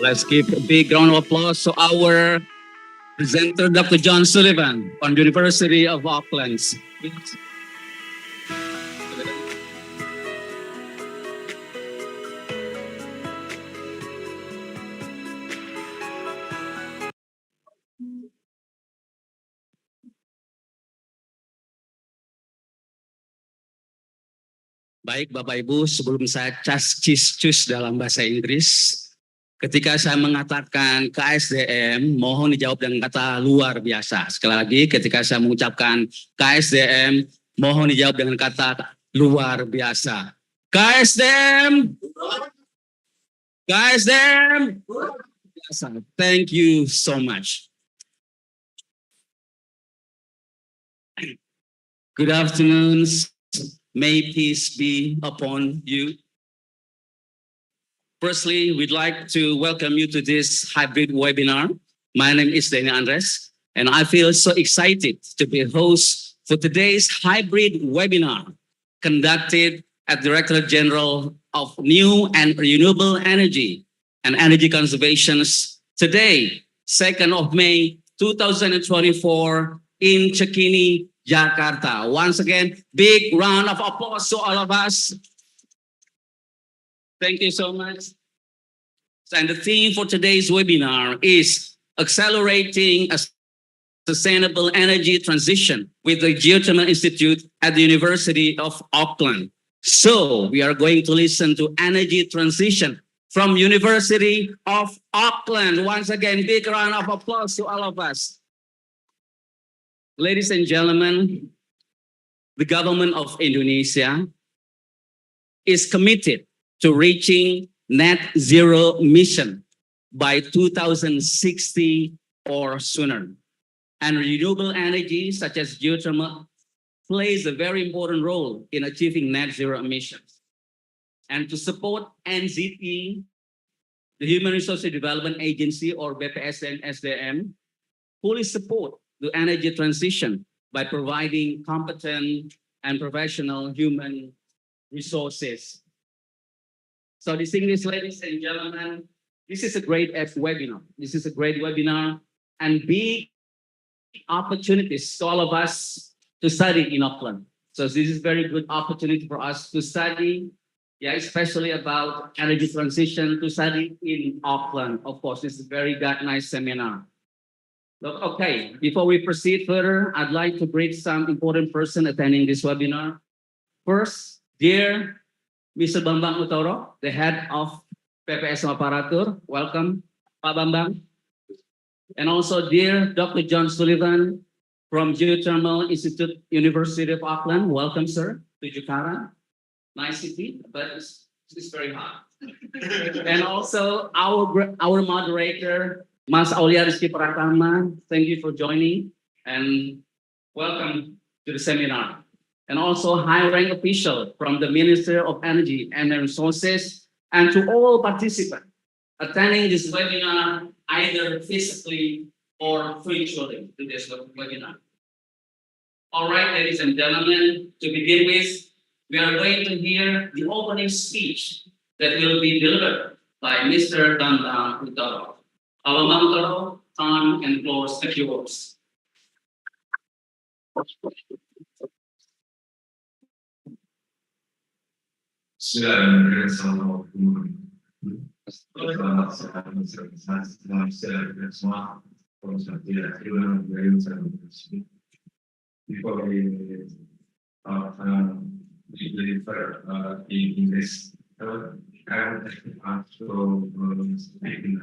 Let's give a big round of applause to our presenter, Dr. John Sullivan from University of Auckland. Baik Bapak Ibu, sebelum saya cus dalam bahasa Inggris, ketika saya mengatakan KSDM, mohon dijawab dengan kata luar biasa. Sekali lagi, ketika saya mengucapkan KSDM, mohon dijawab dengan kata luar biasa. KSDM, KSDM, thank you so much. Good afternoon. May peace be upon you. Firstly, we'd like to welcome you to this hybrid webinar. My name is Danny Andres, and I feel so excited to be a host for today's hybrid webinar conducted at Directorate General of New and Renewable Energy and Energy Conservation today, 2nd of May, 2024 in Cikini, Jakarta. Once again, big round of applause to all of us. Thank you so much. And the theme for today's webinar is Accelerating a Sustainable Energy Transition with the Geothermal Institute at the University of Auckland. So we are going to listen to energy transition from University of Auckland. Once again, big round of applause to all of us. Ladies and gentlemen, the government of Indonesia is committed to reaching net zero emission by 2060 or sooner. And renewable energy such as geothermal plays a very important role in achieving net zero emissions. And to support NZE, the Human Resources Development Agency or BPSN SDM, fully support the energy transition by providing competent and professional human resources. So distinguished ladies and gentlemen, this is a great webinar. This is a great webinar and big opportunities to all of us to study in Auckland. So this is very good opportunity for us to study, especially about energy transition, to study in Auckland. Of course, this is a very nice seminar. Okay, before we proceed further, I'd like to greet some important person attending this webinar. First, dear Mr. Bambang Utoro, the head of PPS Aparatur. Welcome, Pak Bambang. And also dear Dr. John Sullivan from Geothermal Institute, University of Auckland. Welcome, sir, to Jakarta. Nice city, but it's very hot. And also our moderator, Mas Aulia Rizky Pratama, thank you for joining and welcome to the seminar. And also high-rank official from the Ministry of Energy and Resources, and to all participants attending this webinar, either physically or virtually to this webinar. All right, ladies and gentlemen, to begin with, we are going to hear the opening speech that will be delivered by Mr. Bambang Utoro. Our Utoro, time and floor is yours. Before we deliver in English, I would like to speak in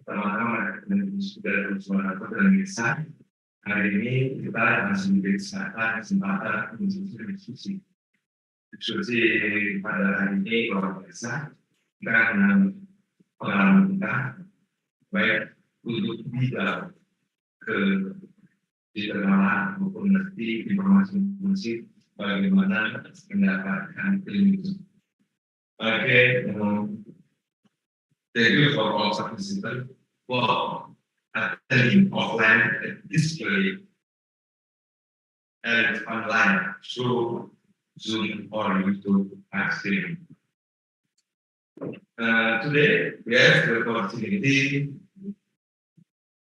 pertama-tama sudah bersuara Indonesia. Hari ini kita masih kesempatan untuk diskusi pada hari ini luar biasa dengan pengalaman kita baik untuk bidang ke dikenal maupun ngerti informasi bagaimana mendapatkan ilmu. Thank you for all participants for attending offline and physically and online. So Zoom or YouTube live streaming. Today, we have the opportunity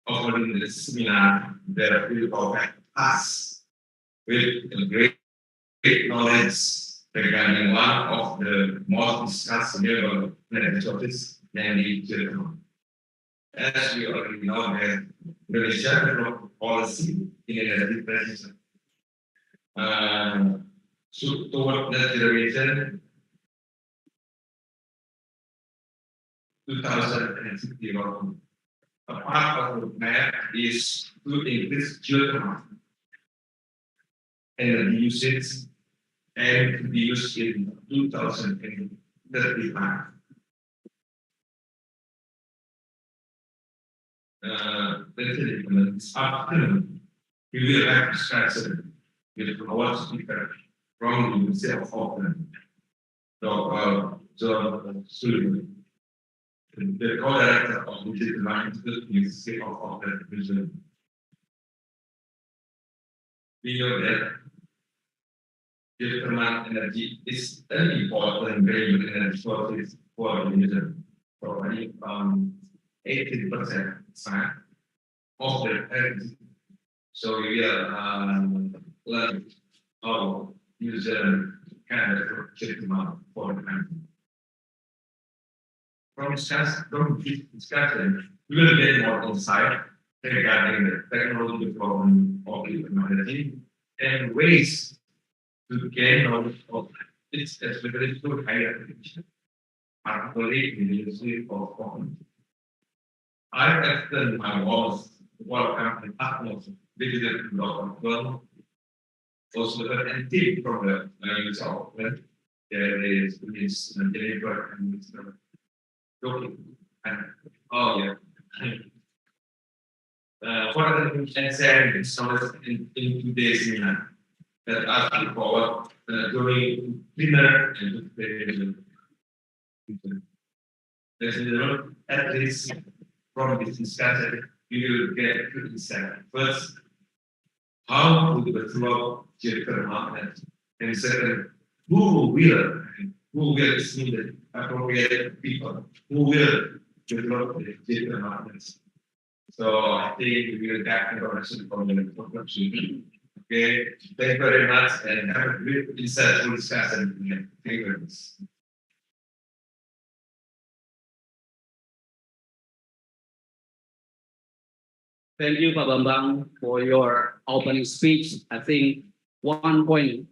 of holding this seminar that will provide us with a great knowledge regarding one of the most discussed renewable energy topics, namely geothermal. As we already know that Indonesia developed policy in energy transition. So toward net generation 2061. A part of the plan is to increase geothermal energy usage and to be used in 2035. This afternoon, we will have discussion with our speaker from the University of Auckland, Dr. John Sullivan, the co-director of the University of Auckland Division. We know that geothermal energy is an important renewable energy source for the region, providing 80% of the energy. So we will learn how use Canada geothermal for the country. From this discussion, we will get more insight regarding the technology development of geothermal energy and ways to gain knowledge of its ability to higher education, particularly in the University of Auckland. I extend my welcome and utmost visitor to Dr. Well, also and team from the University of Auckland. There is Ms. Jennifer and Mr. Doki. Oh yeah. For the and sharing this knowledge in today's seminar that I look forward during dinner and at least from this discussion, we will get to insight. First, how to develop geothermal energy, and second, who will needed appropriate people who will develop the geothermal energy. So I think we will get information from the production. Okay, thank you very much and have a great insightful discussion. Thank you very much. Thank you, Pak Bambang, for your opening speech. I think one point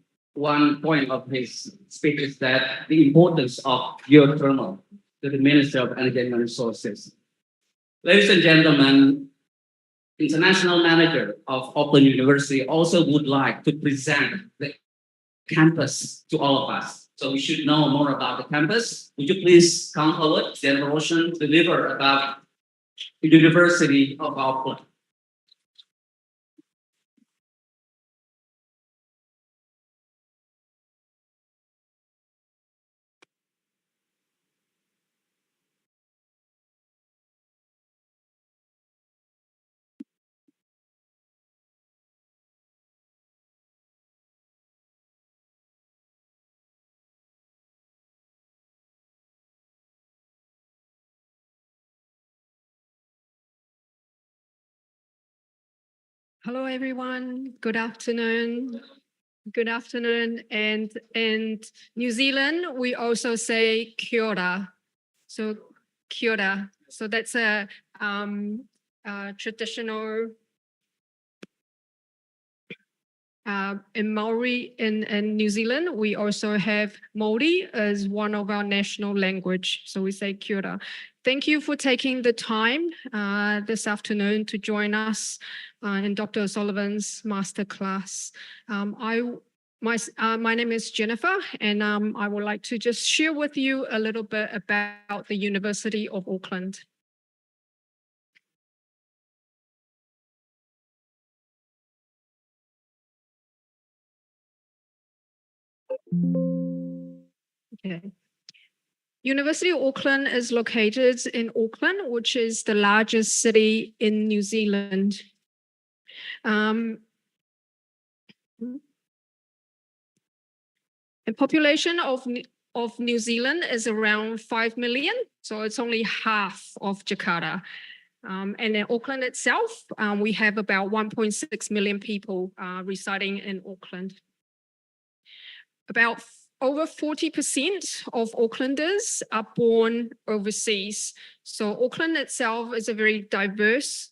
of his speech is that the importance of geothermal to the Ministry of Energy and Resources. Ladies and gentlemen, International Manager of Auckland University also would like to present the campus to all of us. So we should know more about the campus. Would you please come forward, General Ocean, to deliver about the University of Auckland. Hello, everyone. Good afternoon. Good afternoon. And in New Zealand, we also say kia ora. So kia ora. So that's a traditional in Maori in New Zealand. We also have Maori as one of our national language. So we say kia ora. Thank you for taking the time this afternoon to join us in Dr. O'Sullivan's masterclass. My name is Jennifer, and I would like to just share with you a little bit about the University of Auckland. Okay. University of Auckland is located in Auckland, which is the largest city in New Zealand. The population of New Zealand is around 5 million, so it's only half of Jakarta. And in Auckland itself, we have about 1.6 million people residing in Auckland. About over 40% of Aucklanders are born overseas. So Auckland itself is a very diverse,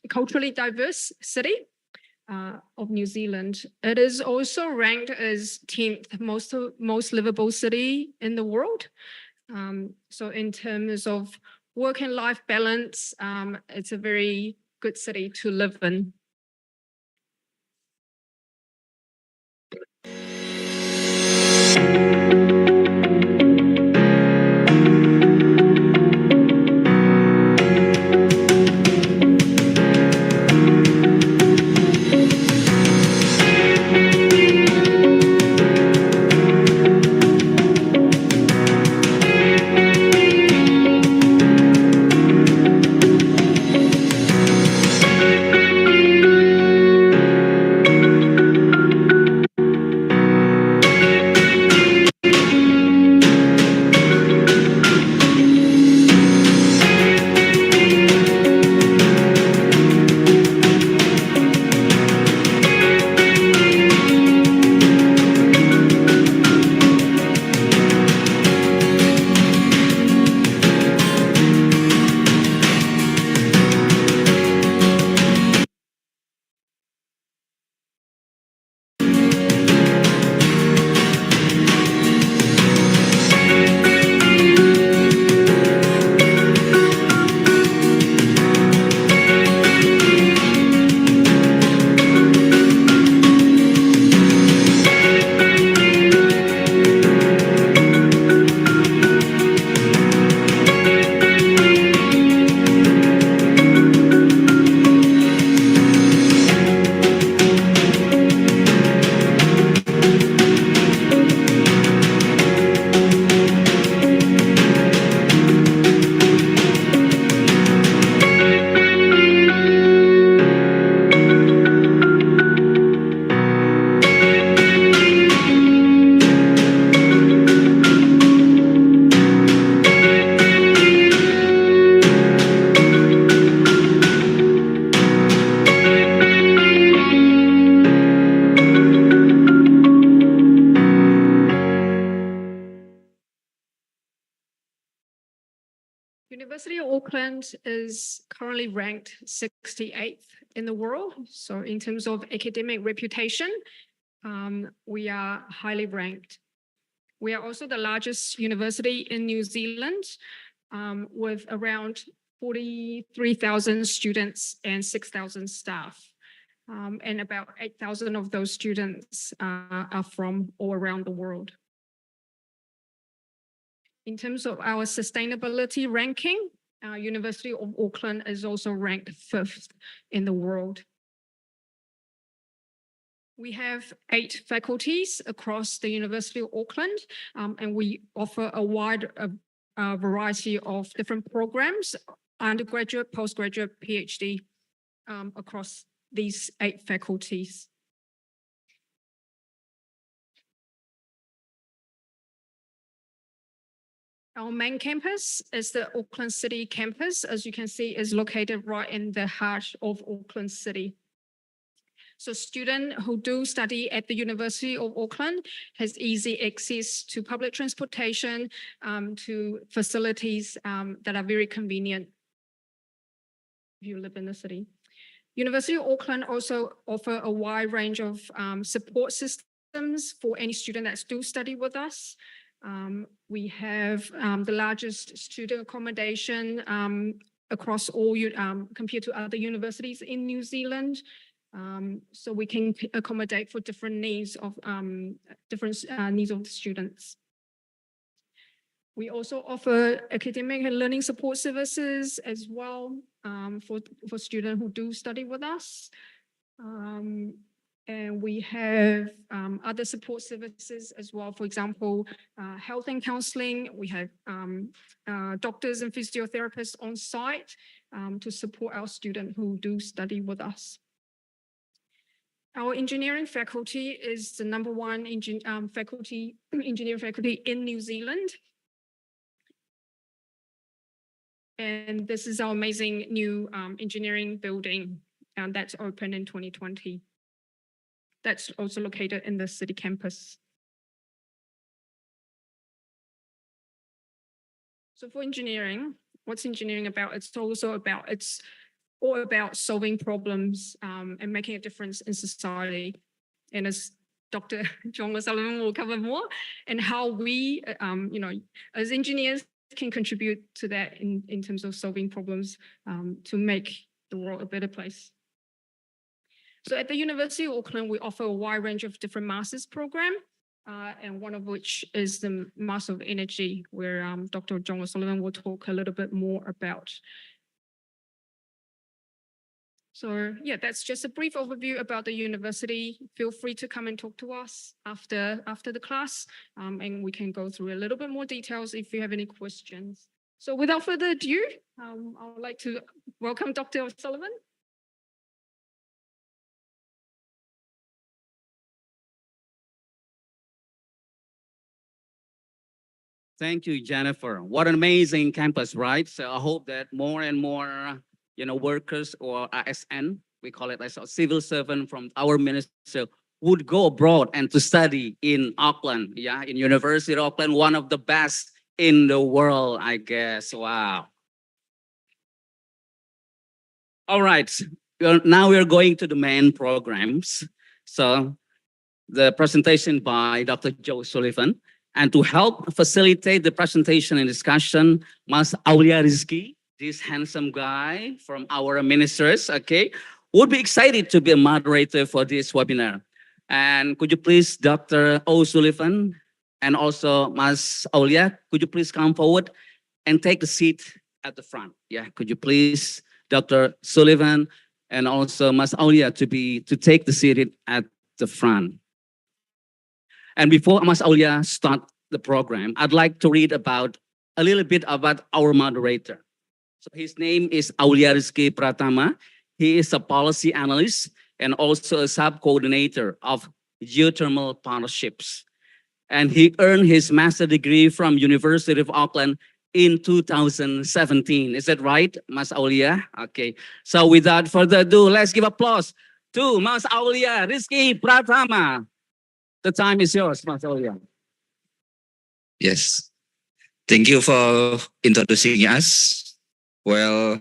culturally diverse city of New Zealand. It is also ranked as 10th most livable city in the world. So in terms of work and life balance, it's a very good city to live in. University of Auckland is currently ranked 68th in the world. So in terms of academic reputation, we are highly ranked. We are also the largest university in New Zealand with around 43,000 students and 6,000 staff. And about 8,000 of those students are from all around the world. In terms of our sustainability ranking, University of Auckland is also ranked 5th in the world. We have 8 faculties across the University of Auckland, and we offer a wide variety of different programs, undergraduate, postgraduate, PhD, across these 8 faculties. Our main campus is the Auckland City campus, as you can see, is located right in the heart of Auckland City. So students who do study at the University of Auckland has easy access to public transportation, to facilities that are very convenient if you live in the city. University of Auckland also offer a wide range of support systems for any student that do study with us. We have the largest student accommodation across all compared to other universities in New Zealand. So we can accommodate for different needs of the students. We also offer academic and learning support services as well for students who do study with us. And we have other support services as well. For example, health and counseling. We have doctors and physiotherapists on site to support our students who do study with us. Our engineering faculty is the number one engineering faculty in New Zealand. And this is our amazing new engineering building that's open in 2020. That's also located in the city campus. So for engineering, what's engineering about? It's all about solving problems and making a difference in society. And as Dr. John O'Sullivan will cover more, and how we, as engineers can contribute to that in terms of solving problems to make the world a better place. So at the University of Auckland, we offer a wide range of different master's programs, and one of which is the Master of Energy, where Dr. John O'Sullivan will talk a little bit more about. So yeah, that's just a brief overview about the university. Feel free to come and talk to us after the class, and we can go through a little bit more details if you have any questions. So without further ado, I would like to welcome Dr. O'Sullivan. Thank you, Jennifer. What an amazing campus, right? So I hope that more and more, workers or RSN, we call it as a civil servant from our minister, would go abroad and to study in Auckland, in University of Auckland, one of the best in the world, I guess. Wow. All right, now we're going to the main programs. So the presentation by Dr. Joe Sullivan. And to help facilitate the presentation and discussion, Mas Aulia Rizki, this handsome guy from our ministers, okay, would be excited to be a moderator for this webinar. And could you please, Dr. O'Sullivan, and also Mas Aulia, could you please come forward and take the seat at the front? Yeah, could you please, Dr. Sullivan, and also Mas Aulia to take the seat at the front. And before Mas Aulia start the program, I'd like to read a little bit about our moderator. So his name is Aulia Rizki Pratama. He is a policy analyst and also a sub-coordinator of Geothermal Partnerships. And he earned his master's degree from University of Auckland in 2017. Is that right, Mas Aulia? Okay. So without further ado, let's give applause to Mas Aulia Rizki Pratama. The time is yours, Mas Aulia. Yes. Thank you for introducing us. Well,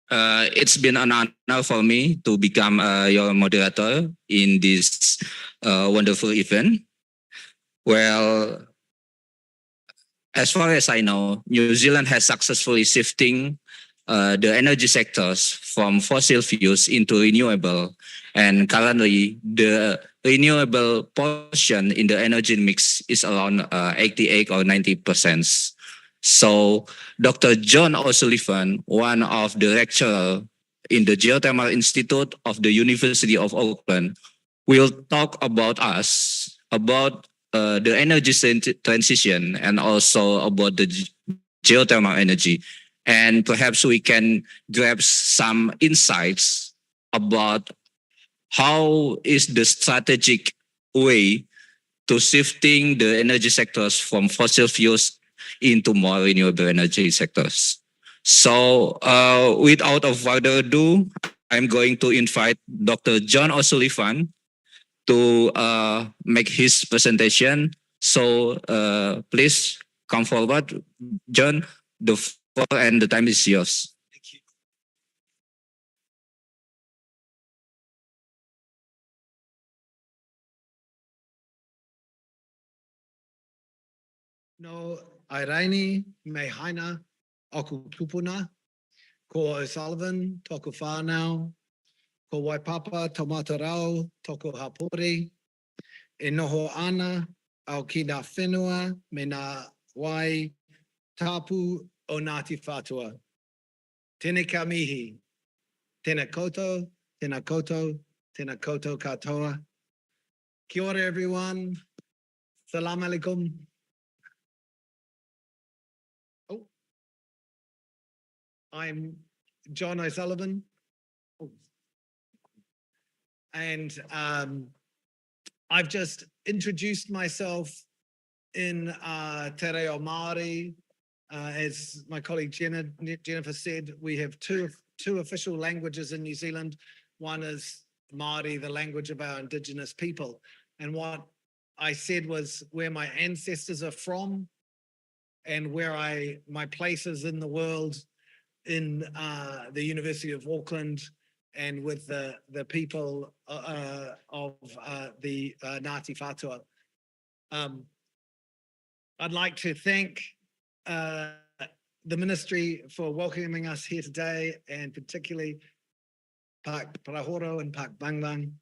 it's been an honor for me to become your moderator in this wonderful event. Well, as far as I know, New Zealand has successfully shifting the energy sectors from fossil fuels into renewable. And currently, the renewable portion in the energy mix is around 88 or 90%. So Dr. John O'Sullivan, one of the lecturers in the Geothermal Institute of the University of Auckland, will talk about the energy transition and also about the geothermal energy. And perhaps we can grab some insights about how is the strategic way to shifting the energy sectors from fossil fuels into more renewable energy sectors. So without further ado, I'm going to invite Dr. John O'Sullivan to make his presentation. So please come forward, John. The floor and the time is yours. Thank you. No, Airaini, me haina, oku tupuna, ko O'Sullivan, toko whānau, ko Waipapa, tomata rau, toko hapori, e noho ana, au ki ngā whenua, me ngā wai, tapu o Ngāti Whātua. Tēnā ka mihi, tēnā koutou, tēnā koutou, tēnā koutou katoa. Kia ora everyone, salam alaikum. Oh, I'm John O'Sullivan. And I've just introduced myself in Te Reo Māori. As my colleague Jennifer said, we have two official languages in New Zealand. One is Māori, the language of our Indigenous people. And what I said was where my ancestors are from and where my place is in the world in the University of Auckland and with the people of the Ngāti Whātua. I'd like to thank the ministry for welcoming us here today, and particularly Park Parahoro and Park Bangbang,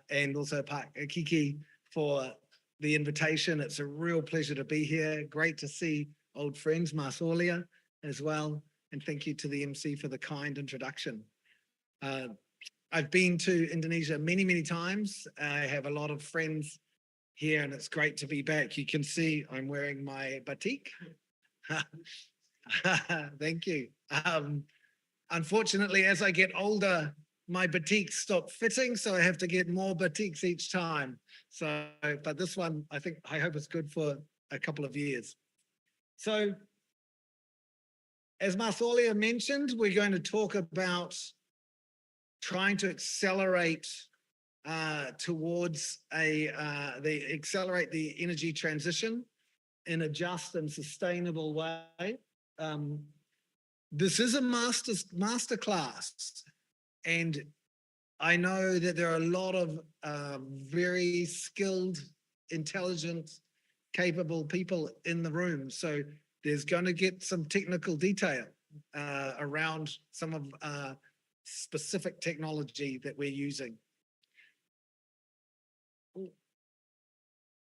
and also Park Kiki for the invitation. It's a real pleasure to be here. Great to see old friends, Marsolia as well. And thank you to the MC for the kind introduction. I've been to Indonesia many, many times. I have a lot of friends here and it's great to be back. You can see I'm wearing my batik. Thank you. Unfortunately, as I get older, my batiks stop fitting, so I have to get more batiks each time. So, but this one, I hope it's good for a couple of years. So, as Marsolia mentioned, we're going to talk about trying to accelerate towards accelerate the energy transition in a just and sustainable way. This is a masterclass, and I know that there are a lot of very skilled, intelligent, capable people in the room. So there's going to get some technical detail around some of specific technology that we're using.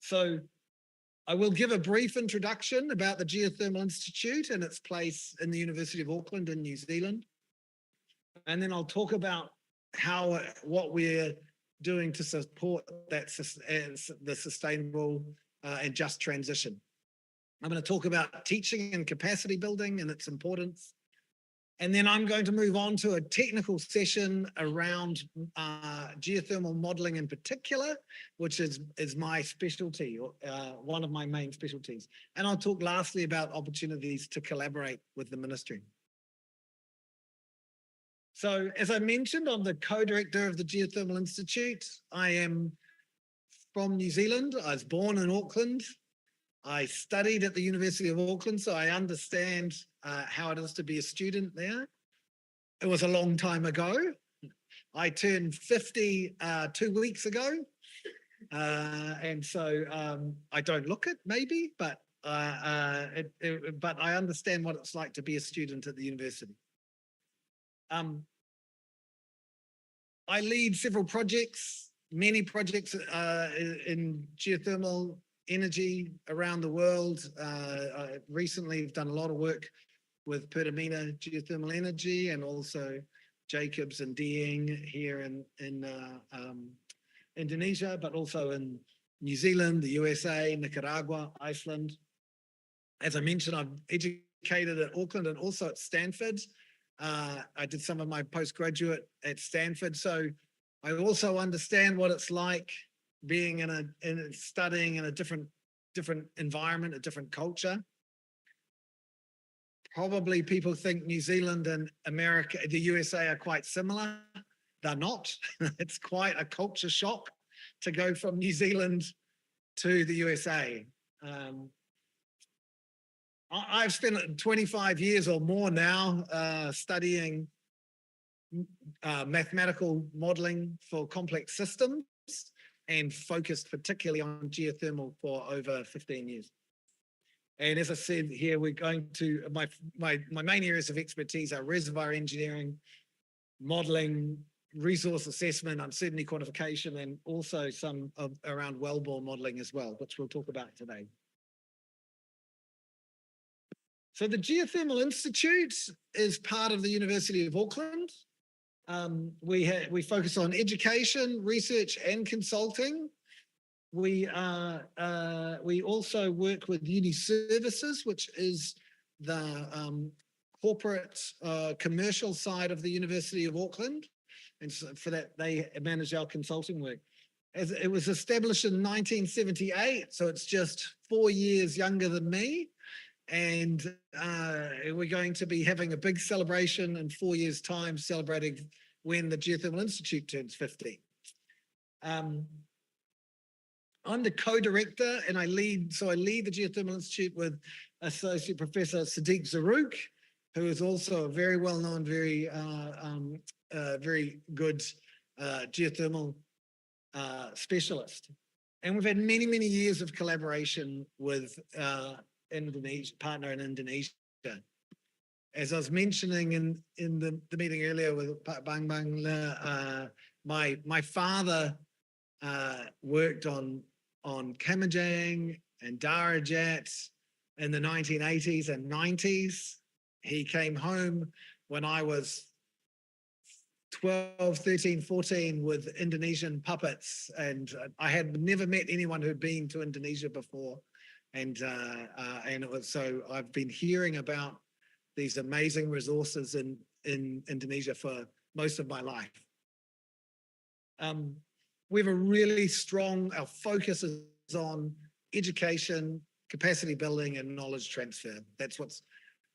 So I will give a brief introduction about the Geothermal Institute and its place in the University of Auckland in New Zealand. And then I'll talk about what we're doing to support the sustainable and just transition. I'm going to talk about teaching and capacity building and its importance. And then I'm going to move on to a technical session around geothermal modeling in particular, which is my specialty, or one of my main specialties. And I'll talk lastly about opportunities to collaborate with the ministry. So as I mentioned, I'm the co-director of the Geothermal Institute. I am from New Zealand. I was born in Auckland. I studied at the University of Auckland, so I understand how it is to be a student there. It was a long time ago. I turned 50 2 weeks ago. And so I don't look it, maybe, but I understand what it's like to be a student at the university. I lead several projects, many projects in geothermal energy around the world. I recently have done a lot of work with Pertamina Geothermal Energy and also Jacobs and Dieng here in Indonesia, but also in New Zealand, the USA, Nicaragua, Iceland. As I mentioned, I'm educated at Auckland and also at Stanford. I did some of my postgraduate at Stanford, so I also understand what it's like being studying in a different environment, a different culture. Probably people think New Zealand and America, the USA are quite similar. They're not. It's quite a culture shock to go from New Zealand to the USA. I've spent 25 years or more now studying mathematical modeling for complex systems and focused particularly on geothermal for over 15 years. And as I said here, we're going to, my main areas of expertise are reservoir engineering, modeling, resource assessment, uncertainty quantification, and also some around wellbore modeling as well, which we'll talk about today. So the Geothermal Institute is part of the University of Auckland. We focus on education, research, and consulting. We also work with Uni Services, which is the corporate commercial side of the University of Auckland. And so for that, they manage our consulting work. As it was established in 1978, so it's just 4 years younger than me. And we're going to be having a big celebration in 4 years' time, celebrating when the Geothermal Institute turns 50. I'm the co-director and I lead the Geothermal Institute with Associate Professor Sadiq Zarouk, who is also a very well-known, very good geothermal specialist. And we've had many, many years of collaboration with Indonesia, partner in Indonesia. As I was mentioning in the meeting earlier with Pak Bang Bang, my father worked on Kamajang and Darajat in the 1980s and 90s. He came home when I was 12, 13, 14 with Indonesian puppets, and I had never met anyone who'd been to Indonesia before. And it was, so I've been hearing about these amazing resources in Indonesia for most of my life. We have a really strong, our focus is on education, capacity building, and knowledge transfer. That's what's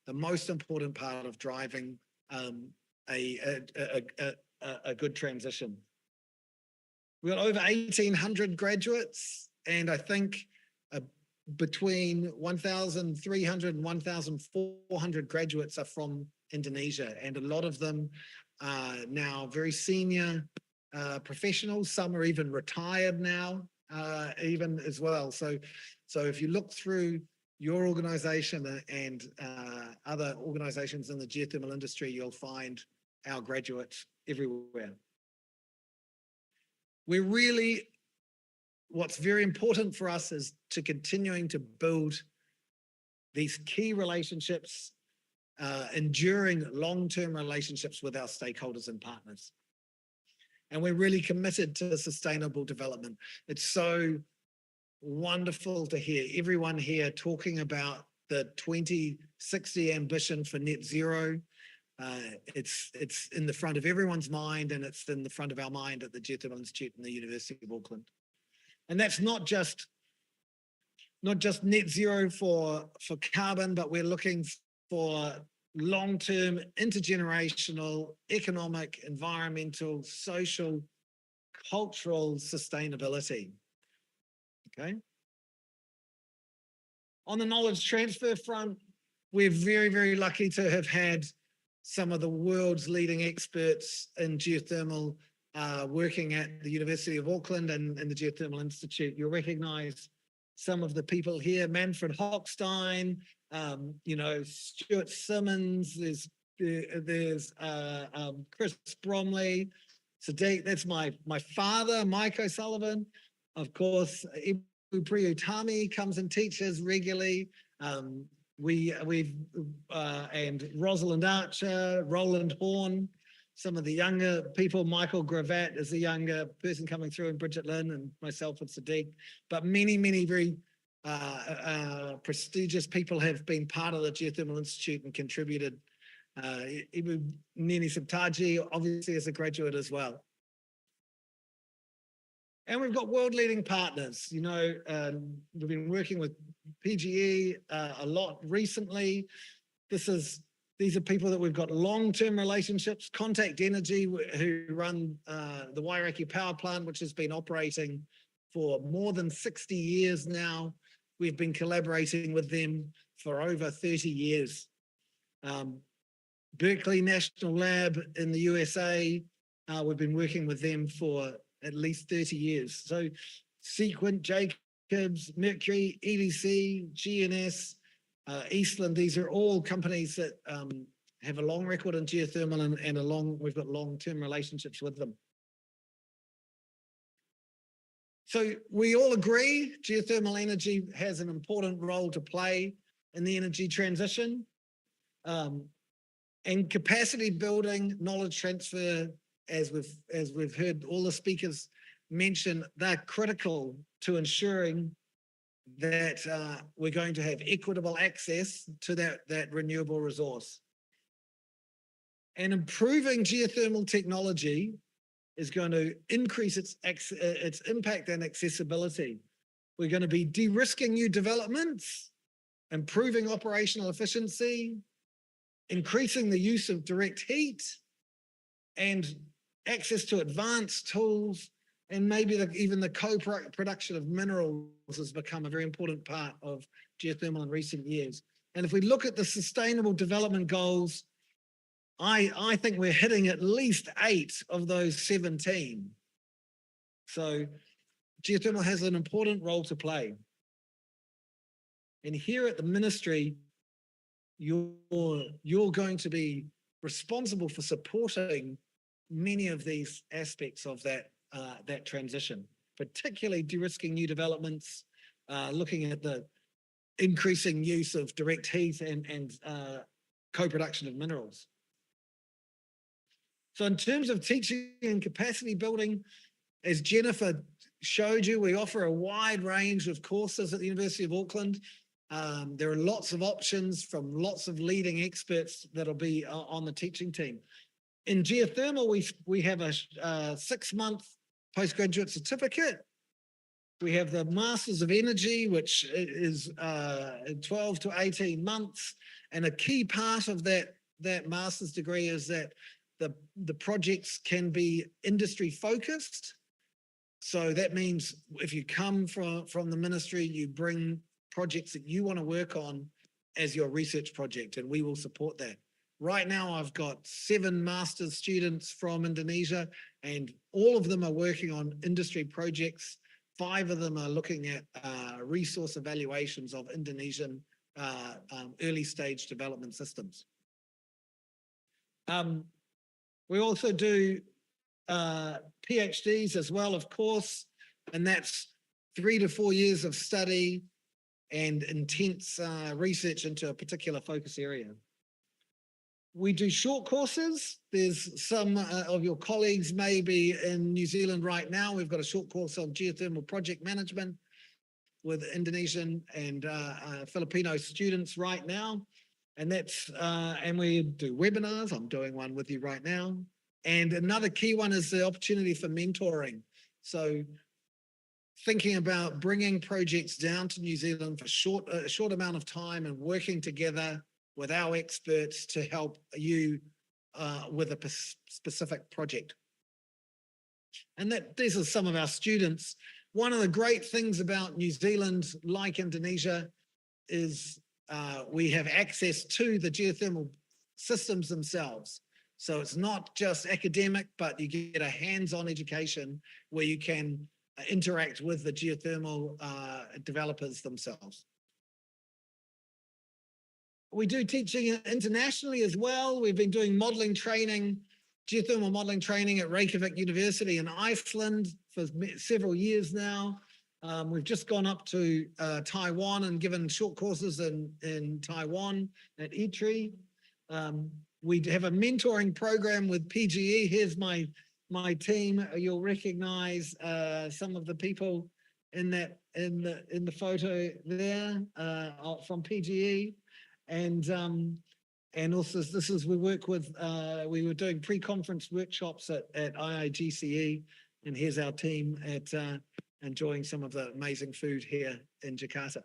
the most important part of driving a good transition. We've got over 1,800 graduates, and I think between 1,300 and 1,400 graduates are from Indonesia, and a lot of them are now very senior professionals. Some are even retired now, even as well. So if you look through your organization and other organizations in the geothermal industry, you'll find our graduates everywhere. We're really, what's very important for us is to continuing to build these key relationships, enduring long-term relationships with our stakeholders and partners. And we're really committed to sustainable development. It's so wonderful to hear everyone here talking about the 2060 ambition for net zero. It's in the front of everyone's mind, and it's in the front of our mind at the Geothermal Institute and the University of Auckland. And that's not just net zero for carbon, but we're looking for long-term, intergenerational, economic, environmental, social, cultural sustainability. Okay. On the knowledge transfer front, we're very, very lucky to have had some of the world's leading experts in geothermal working at the University of Auckland and the Geothermal Institute. You'll recognize some of the people here: Manfred Hochstein, Stuart Simmons, there's Chris Bromley, Sadiq, that's my father, Mike O'Sullivan. Of course, Ibu Priyutami comes and teaches regularly. And Rosalind Archer, Roland Horn, some of the younger people. Michael Gravatt is a younger person coming through, and Bridget Lynn, and myself and Sadiq. But many, many very prestigious people have been part of the Geothermal Institute and contributed. Ibu Nini Sabtaji, obviously, is a graduate as well. And we've got world-leading partners. We've been working with PGE a lot recently. These are people that we've got long-term relationships. Contact Energy, who run the Wairaki Power Plant, which has been operating for more than 60 years now. We've been collaborating with them for over 30 years. Berkeley National Lab in the USA, we've been working with them for at least 30 years. So Sequent, Jacobs, Mercury, EDC, GNS, Eastland, these are all companies that have a long record in geothermal and we've got long-term relationships with them. So we all agree geothermal energy has an important role to play in the energy transition. And capacity building, knowledge transfer, as we've heard all the speakers mention, they're critical to ensuring that we're going to have equitable access to that renewable resource. And improving geothermal technology is going to increase its impact and accessibility. We're going to be de-risking new developments, improving operational efficiency, increasing the use of direct heat, and access to advanced tools, and maybe even the co-production of minerals has become a very important part of geothermal in recent years. And if we look at the Sustainable Development Goals, I think we're hitting at least 8 of those 17. So geothermal has an important role to play. And here at the ministry, you're going to be responsible for supporting many of these aspects of that transition, particularly de-risking new developments, looking at the increasing use of direct heat and co-production of minerals. So in terms of teaching and capacity building, as Jennifer showed you, we offer a wide range of courses at the University of Auckland. There are lots of options from lots of leading experts that'll be on the teaching team. In geothermal, we have a 6-month postgraduate certificate. We have the Masters of Energy, which is 12 to 18 months. And a key part of that master's degree is that the projects can be industry focused. So that means if you come from the ministry, you bring projects that you want to work on as your research project, and we will support that. Right now, I've got 7 master's students from Indonesia, and all of them are working on industry projects. 5 of them are looking at resource evaluations of Indonesian early stage development systems. We also do PhDs as well, of course, and that's 3 to 4 years of study and intense research into a particular focus area. We do short courses. There's some of your colleagues may be in New Zealand right now. We've got a short course on geothermal project management with Indonesian and Filipino students right now. And and we do webinars. I'm doing one with you right now. And another key one is the opportunity for mentoring. So thinking about bringing projects down to New Zealand for a short amount of time and working together with our experts to help you with a specific project. And these are some of our students. One of the great things about New Zealand, like Indonesia, is we have access to the geothermal systems themselves. So it's not just academic, but you get a hands-on education where you can interact with the geothermal developers themselves. We do teaching internationally as well. We've been doing modeling training, geothermal modeling training at Reykjavik University in Iceland for several years now. We've just gone up to Taiwan and given short courses in Taiwan at ITRI. We have a mentoring program with PGE. Here's my team. You'll recognize some of the people in the photo there from PGE. And also we work with, we were doing pre-conference workshops at IIGCE, and here's our team at enjoying some of the amazing food here in Jakarta.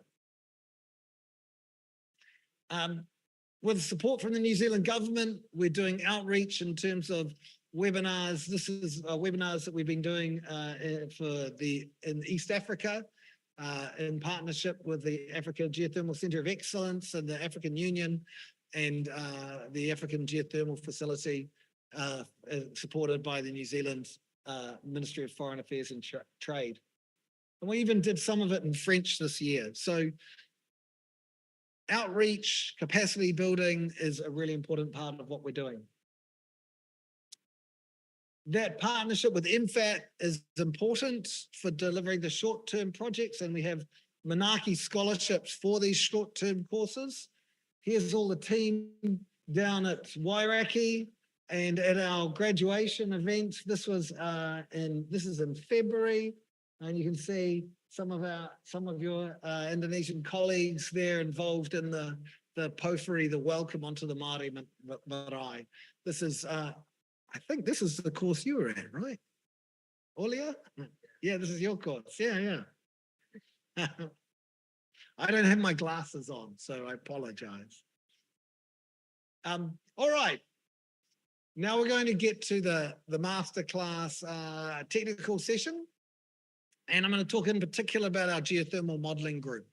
With support from the New Zealand government, we're doing outreach in terms of webinars. This is webinars that we've been doing in East Africa, in partnership with the Africa Geothermal Centre of Excellence and the African Union and the African Geothermal Facility, supported by the New Zealand Ministry of Foreign Affairs and Trade. And we even did some of it in French this year. So outreach, capacity building is a really important part of what we're doing. That partnership with MFAT is important for delivering the short-term projects, and we have Manaki scholarships for these short-term courses. Here's all the team down at Wairaki and at our graduation event. This is in February, and you can see some of your Indonesian colleagues there involved in the pofari, the welcome onto the Māori Marae. This is I think this is the course you were at, right? Olia? Yeah, this is your course. Yeah. I don't have my glasses on, so I apologize. All right. Now we're going to get to the masterclass technical session. And I'm going to talk in particular about our geothermal modeling group,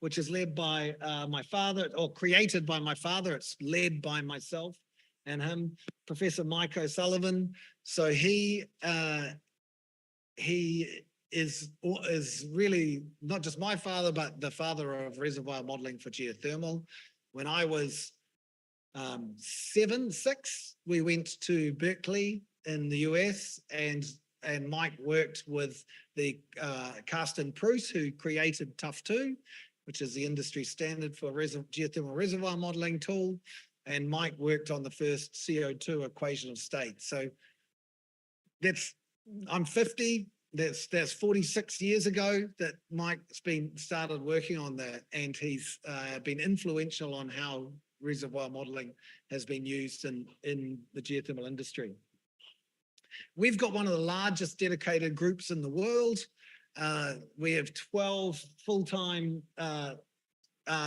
which is led by my father, or created by my father. It's led by myself and him, Professor Mike O'Sullivan. So he is really not just my father, but the father of reservoir modeling for geothermal. When I was 6, we went to Berkeley in the US, and Mike worked with the Carsten Pruss, who created TUF2, which is the industry standard for geothermal reservoir modeling tool. And Mike worked on the first CO2 equation of state. So I'm 50. That's 46 years ago that Mike's started working on that, and he's been influential on how reservoir modeling has been used in the geothermal industry. We've got one of the largest dedicated groups in the world. We have 12 full-time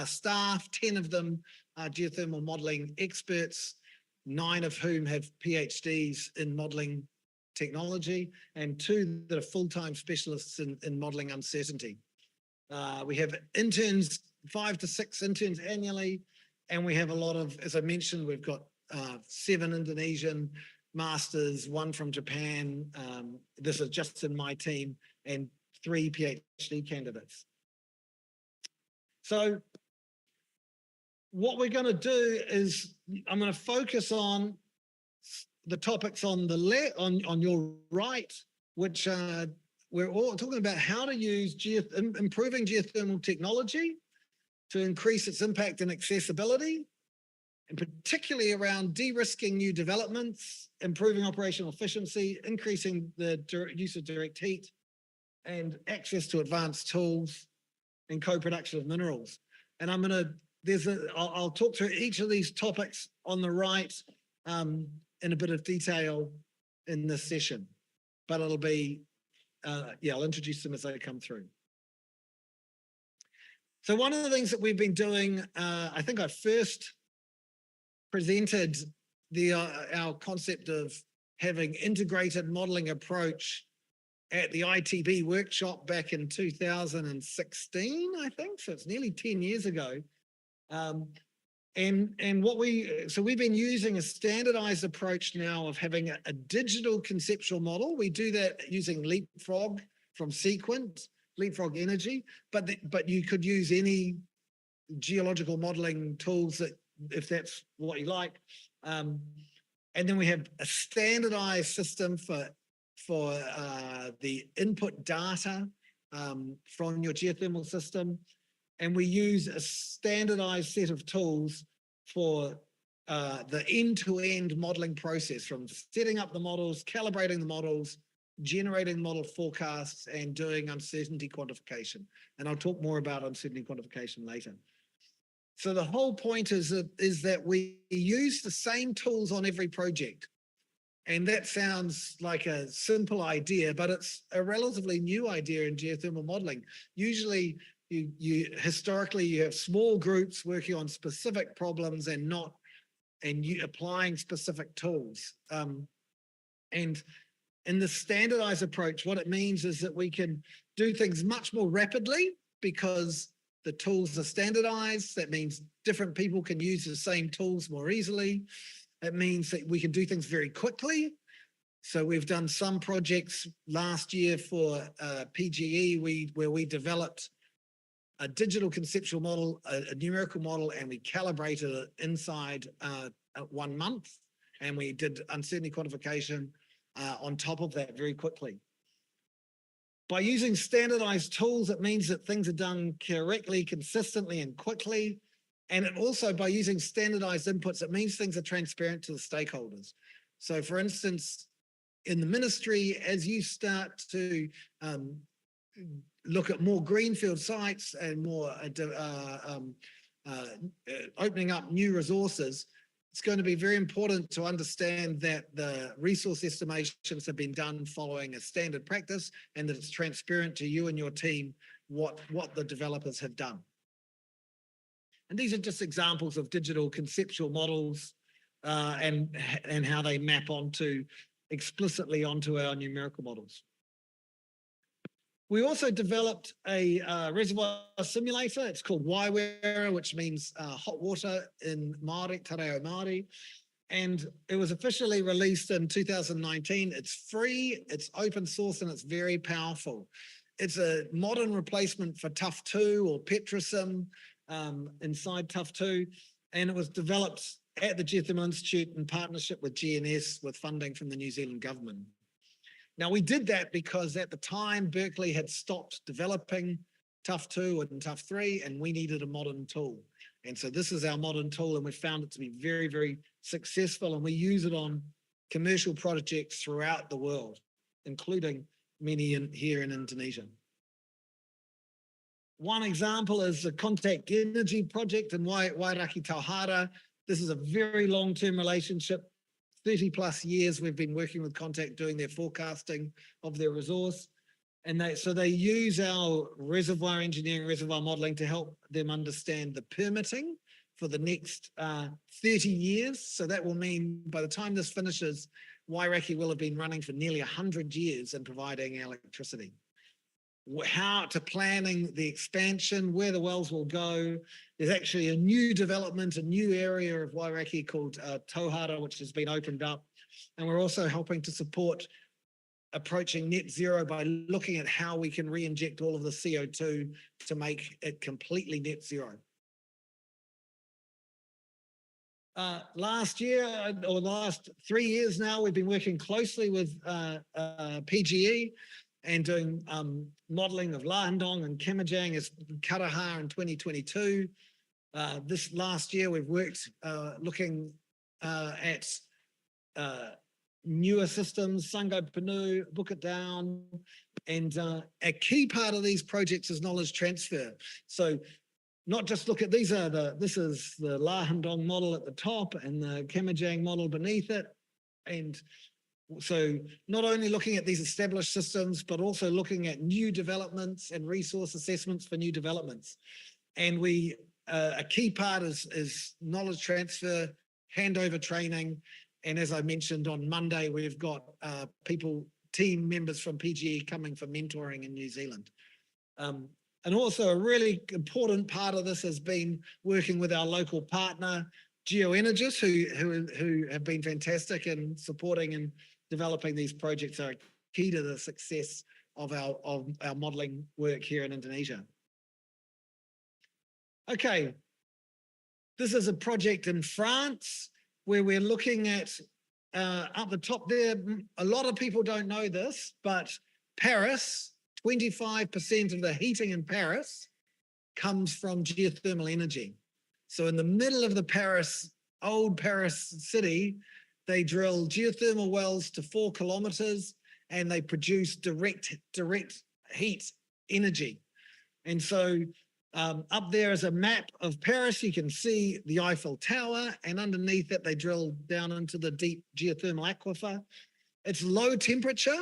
staff, 10 of them are geothermal modeling experts, 9 of whom have PhDs in modeling technology, and 2 that are full-time specialists in modeling uncertainty. We have interns, 5 to 6 interns annually, and we have a lot of, as I mentioned, we've got 7 Indonesian masters, 1 from Japan. This is just in my team, and 3 PhD candidates. So what we're going to do is I'm going to focus on the topics on the left, on your right, which we're all talking about how to use improving geothermal technology to increase its impact and accessibility, and particularly around de-risking new developments, improving operational efficiency, increasing the use of direct heat, and access to advanced tools and co-production of minerals. And I'll talk through each of these topics on the right in a bit of detail in this session, but it'll be, I'll introduce them as they come through. So one of the things that we've been doing, I think I first presented our concept of having integrated modeling approach at the ITB workshop back in 2016, I think. So it's nearly 10 years ago. And we've been using a standardized approach now of having a digital conceptual model. We do that using Leapfrog from Sequent, Leapfrog Energy, but you could use any geological modeling tools that, if that's what you like. And then we have a standardized system for the input data from your geothermal system. And we use a standardized set of tools for the end-to-end modeling process, from setting up the models, calibrating the models, generating model forecasts, and doing uncertainty quantification. And I'll talk more about uncertainty quantification later. So the whole point is that we use the same tools on every project. And that sounds like a simple idea, but it's a relatively new idea in geothermal modeling. Usually, historically you have small groups working on specific problems and you applying specific tools. And in the standardized approach, what it means is that we can do things much more rapidly because the tools are standardized. That means different people can use the same tools more easily. It means that we can do things very quickly. So we've done some projects last year for PGE where we developed a digital conceptual model, a numerical model, and we calibrated it inside 1 month. And we did uncertainty quantification on top of that very quickly. By using standardized tools, it means that things are done correctly, consistently, and quickly. And it also, by using standardized inputs, it means things are transparent to the stakeholders. So for instance, in the ministry, as you start to look at more greenfield sites and more opening up new resources, it's going to be very important to understand that the resource estimations have been done following a standard practice and that it's transparent to you and your team what the developers have done. And these are just examples of digital conceptual models and how they map explicitly onto our numerical models. We also developed a reservoir simulator. It's called Waiwera, which means hot water in Māori, Te Reo Māori. And it was officially released in 2019. It's free, it's open source, and it's very powerful. It's a modern replacement for Tough 2 or Petrosim inside Tough 2. And it was developed at the Geothermal Institute in partnership with GNS with funding from the New Zealand government. Now, we did that because at the time, Berkeley had stopped developing Tough 2 and Tough 3, and we needed a modern tool. And so this is our modern tool, and we found it to be very, very successful, and we use it on commercial projects throughout the world, including many here in Indonesia. One example is the Contact Energy project in Wairaki Tauhara. This is a very long-term relationship. 30 plus years we've been working with Contact doing their forecasting of their resource. And so they use our reservoir engineering, reservoir modeling to help them understand the permitting for the next 30 years. So that will mean by the time this finishes, Wairaki will have been running for nearly 100 years and providing electricity. How to planning the expansion, where the wells will go. There's actually a new development, a new area of Wairaki called Tauhara, which has been opened up. And we're also helping to support approaching net zero by looking at how we can re-inject all of the CO2 to make it completely net zero. Last year, or the last 3 years now, we've been working closely with PGE and doing modelling of Lahandong and Kamajang as Karaha in 2022. This last year, we've worked looking at newer systems, Sango Panu, Bukit Down, and a key part of these projects is knowledge transfer. So not just look at this is the Lahandong model at the top and the Kamajang model beneath it. And so not only looking at these established systems, but also looking at new developments and resource assessments for new developments. And a key part is knowledge transfer, handover training. And as I mentioned on Monday, we've got team members from PGE coming for mentoring in New Zealand. And also a really important part of this has been working with our local partner, GeoEnergis, who have been fantastic in supporting and developing these projects, are key to the success of our modelling work here in Indonesia. Okay, this is a project in France where we're looking at, up the top there, a lot of people don't know this, but Paris, 25% of the heating in Paris comes from geothermal energy. So in the middle of the old Paris city, they drill geothermal wells to 4 kilometers and they produce direct heat energy. And so up there is a map of Paris. You can see the Eiffel Tower, and underneath it, they drill down into the deep geothermal aquifer. It's low temperature,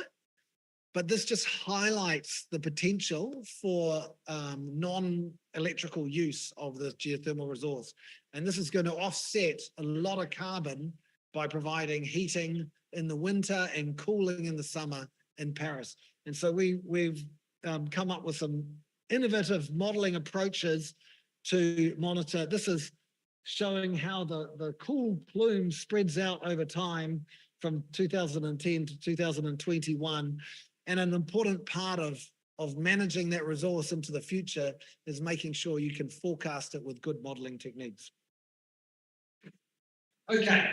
but this just highlights the potential for non-electrical use of the geothermal resource. And this is going to offset a lot of carbon by providing heating in the winter and cooling in the summer in Paris. And so we've come up with some innovative modeling approaches to monitor. This is showing how the cool plume spreads out over time from 2010 to 2021. And an important part of managing that resource into the future is making sure you can forecast it with good modeling techniques. Okay.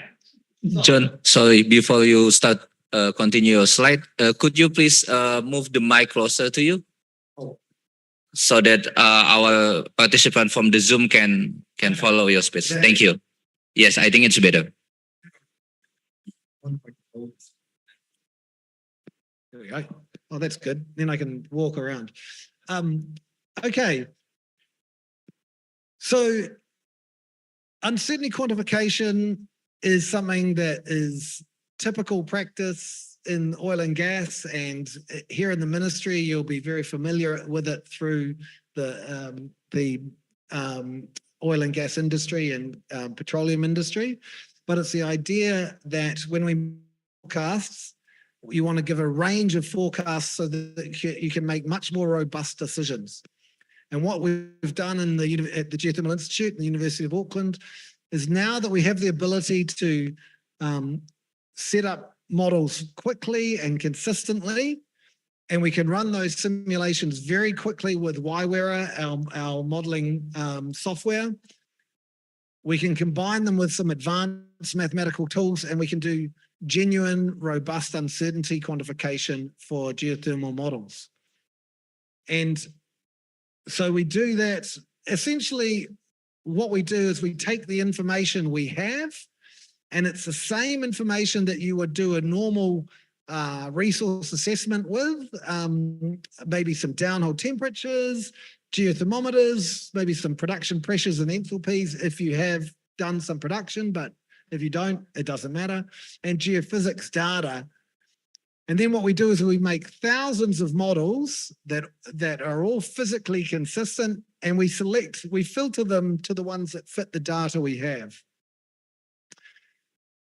John, sorry, before you start, continue your slide, could you please move the mic closer to you? Oh. So that our participant from the Zoom can follow your speech. Thank you. Yes, I think it's better. There we go. Oh, that's good. Then I can walk around. Okay. So uncertainty quantification is something that is typical practice in oil and gas, and here in the ministry, you'll be very familiar with it through the oil and gas industry and petroleum industry. But it's the idea that when we forecast, you want to give a range of forecasts so that you can make much more robust decisions. And what we've done at the Geothermal Institute and the University of Auckland is now that we have the ability to set up models quickly and consistently, and we can run those simulations very quickly with Waiwera, our modeling software. We can combine them with some advanced mathematical tools, and we can do genuine, robust uncertainty quantification for geothermal models. And so we do that. Essentially, what we do is we take the information we have, and it's the same information that you would do a normal resource assessment with, maybe some downhole temperatures, geothermometers, maybe some production pressures and enthalpies if you have done some production, but if you don't, it doesn't matter, and geophysics data. And then what we do is we make thousands of models that are all physically consistent, and we filter them to the ones that fit the data we have.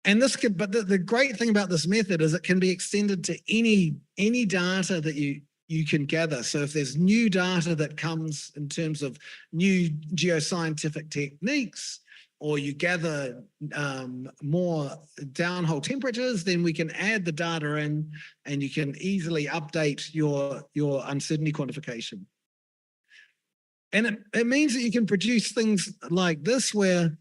And but the great thing about this method is it can be extended to any data that you can gather. So if there's new data that comes in terms of new geoscientific techniques, or you gather more downhole temperatures, then we can add the data in, and you can easily update your uncertainty quantification. And it means that you can produce things like this, where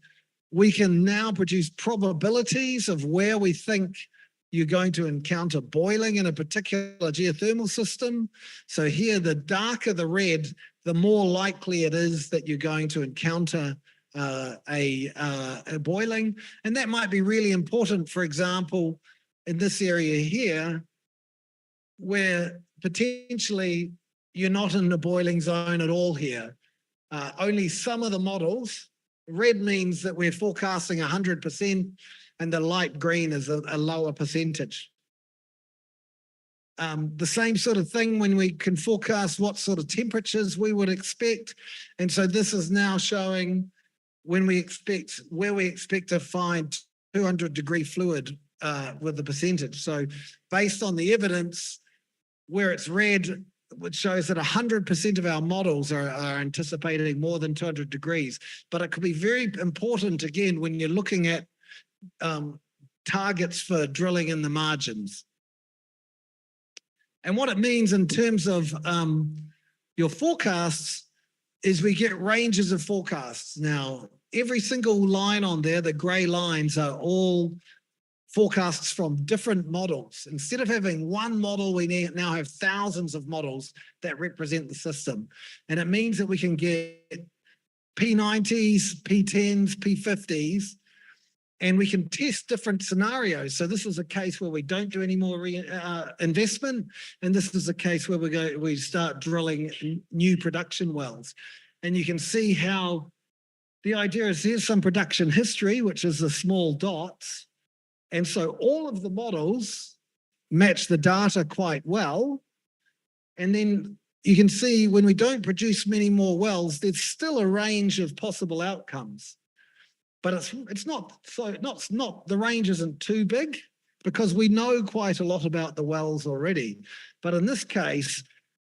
we can now produce probabilities of where we think you're going to encounter boiling in a particular geothermal system. So here, the darker the red, the more likely it is that you're going to encounter a boiling. And that might be really important, for example, in this area here, where potentially you're not in the boiling zone at all here. Only some of the models, red means that we're forecasting 100%, and the light green is a lower percentage. The same sort of thing when we can forecast what sort of temperatures we would expect. And so this is now showing where we expect to find 200-degree fluid with the percentage. So based on the evidence, where it's red, which shows that 100% of our models are anticipating more than 200 degrees. But it could be very important, again, when you're looking at targets for drilling in the margins. And what it means in terms of your forecasts is we get ranges of forecasts. Now, every single line on there, the gray lines, are all forecasts from different models. Instead of having one model, we now have thousands of models that represent the system. And it means that we can get P90s, P10s, P50s, and we can test different scenarios. So this is a case where we don't do any more investment, and this is a case where we start drilling new production wells. And you can see how the idea is, here's some production history, which is the small dots. And so all of the models match the data quite well. And then you can see when we don't produce many more wells, there's still a range of possible outcomes. But it's not the range isn't too big, because we know quite a lot about the wells already. But in this case,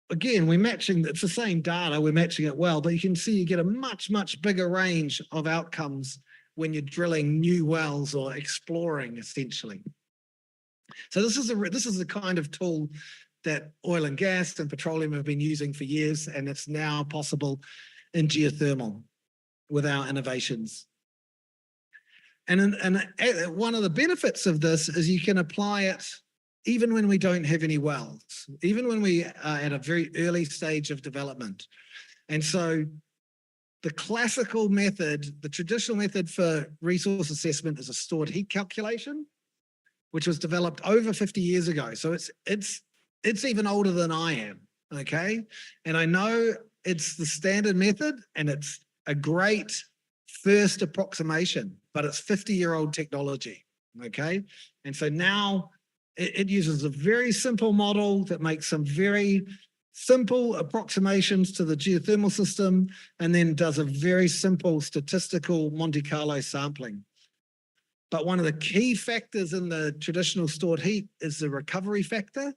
again, it's the same data, we're matching it well, but you can see you get a much, much bigger range of outcomes when you're drilling new wells or exploring, essentially. So this is the kind of tool that oil and gas and petroleum have been using for years, and it's now possible in geothermal with our innovations. And one of the benefits of this is you can apply it even when we don't have any wells, even when we are at a very early stage of development. And so the classical method, the traditional method for resource assessment, is a stored heat calculation, which was developed over 50 years ago. So it's even older than I am, okay? And I know it's the standard method, and it's a great first approximation, but it's 50-year-old technology, okay? And so now it uses a very simple model that makes some very simple approximations to the geothermal system, and then does a very simple statistical Monte Carlo sampling. But one of the key factors in the traditional stored heat is the recovery factor,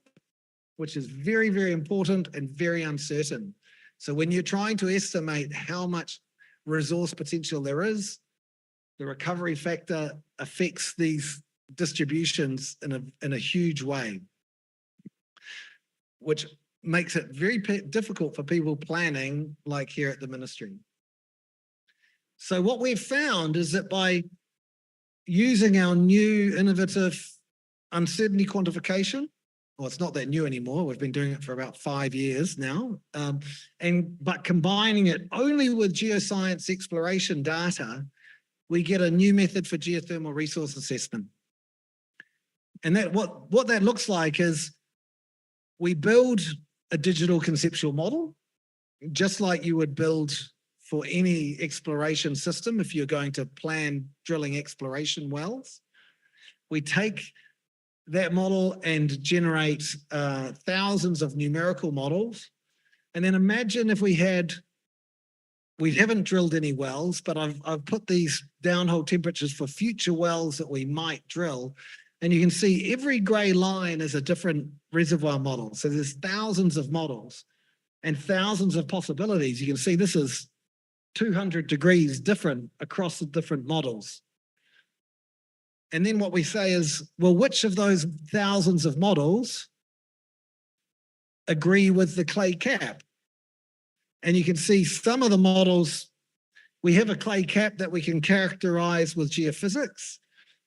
which is very, very important and very uncertain. So when you're trying to estimate how much resource potential there is, the recovery factor affects these distributions in a huge way, which makes it very difficult for people planning, like here at the ministry. So what we've found is that by using our new innovative uncertainty quantification, well, it's not that new anymore. We've been doing it for about 5 years now. But combining it only with geoscience exploration data, we get a new method for geothermal resource assessment. And that what that looks like is we build a digital conceptual model, just like you would build for any exploration system if you're going to plan drilling exploration wells. We take that model and generate thousands of numerical models. And then imagine if we haven't drilled any wells, but I've put these downhole temperatures for future wells that we might drill. And you can see every gray line is a different reservoir model. So there's thousands of models and thousands of possibilities. You can see this is 200 degrees different across the different models. And then what we say is, well, which of those thousands of models agree with the clay cap? And you can see some of the models, we have a clay cap that we can characterize with geophysics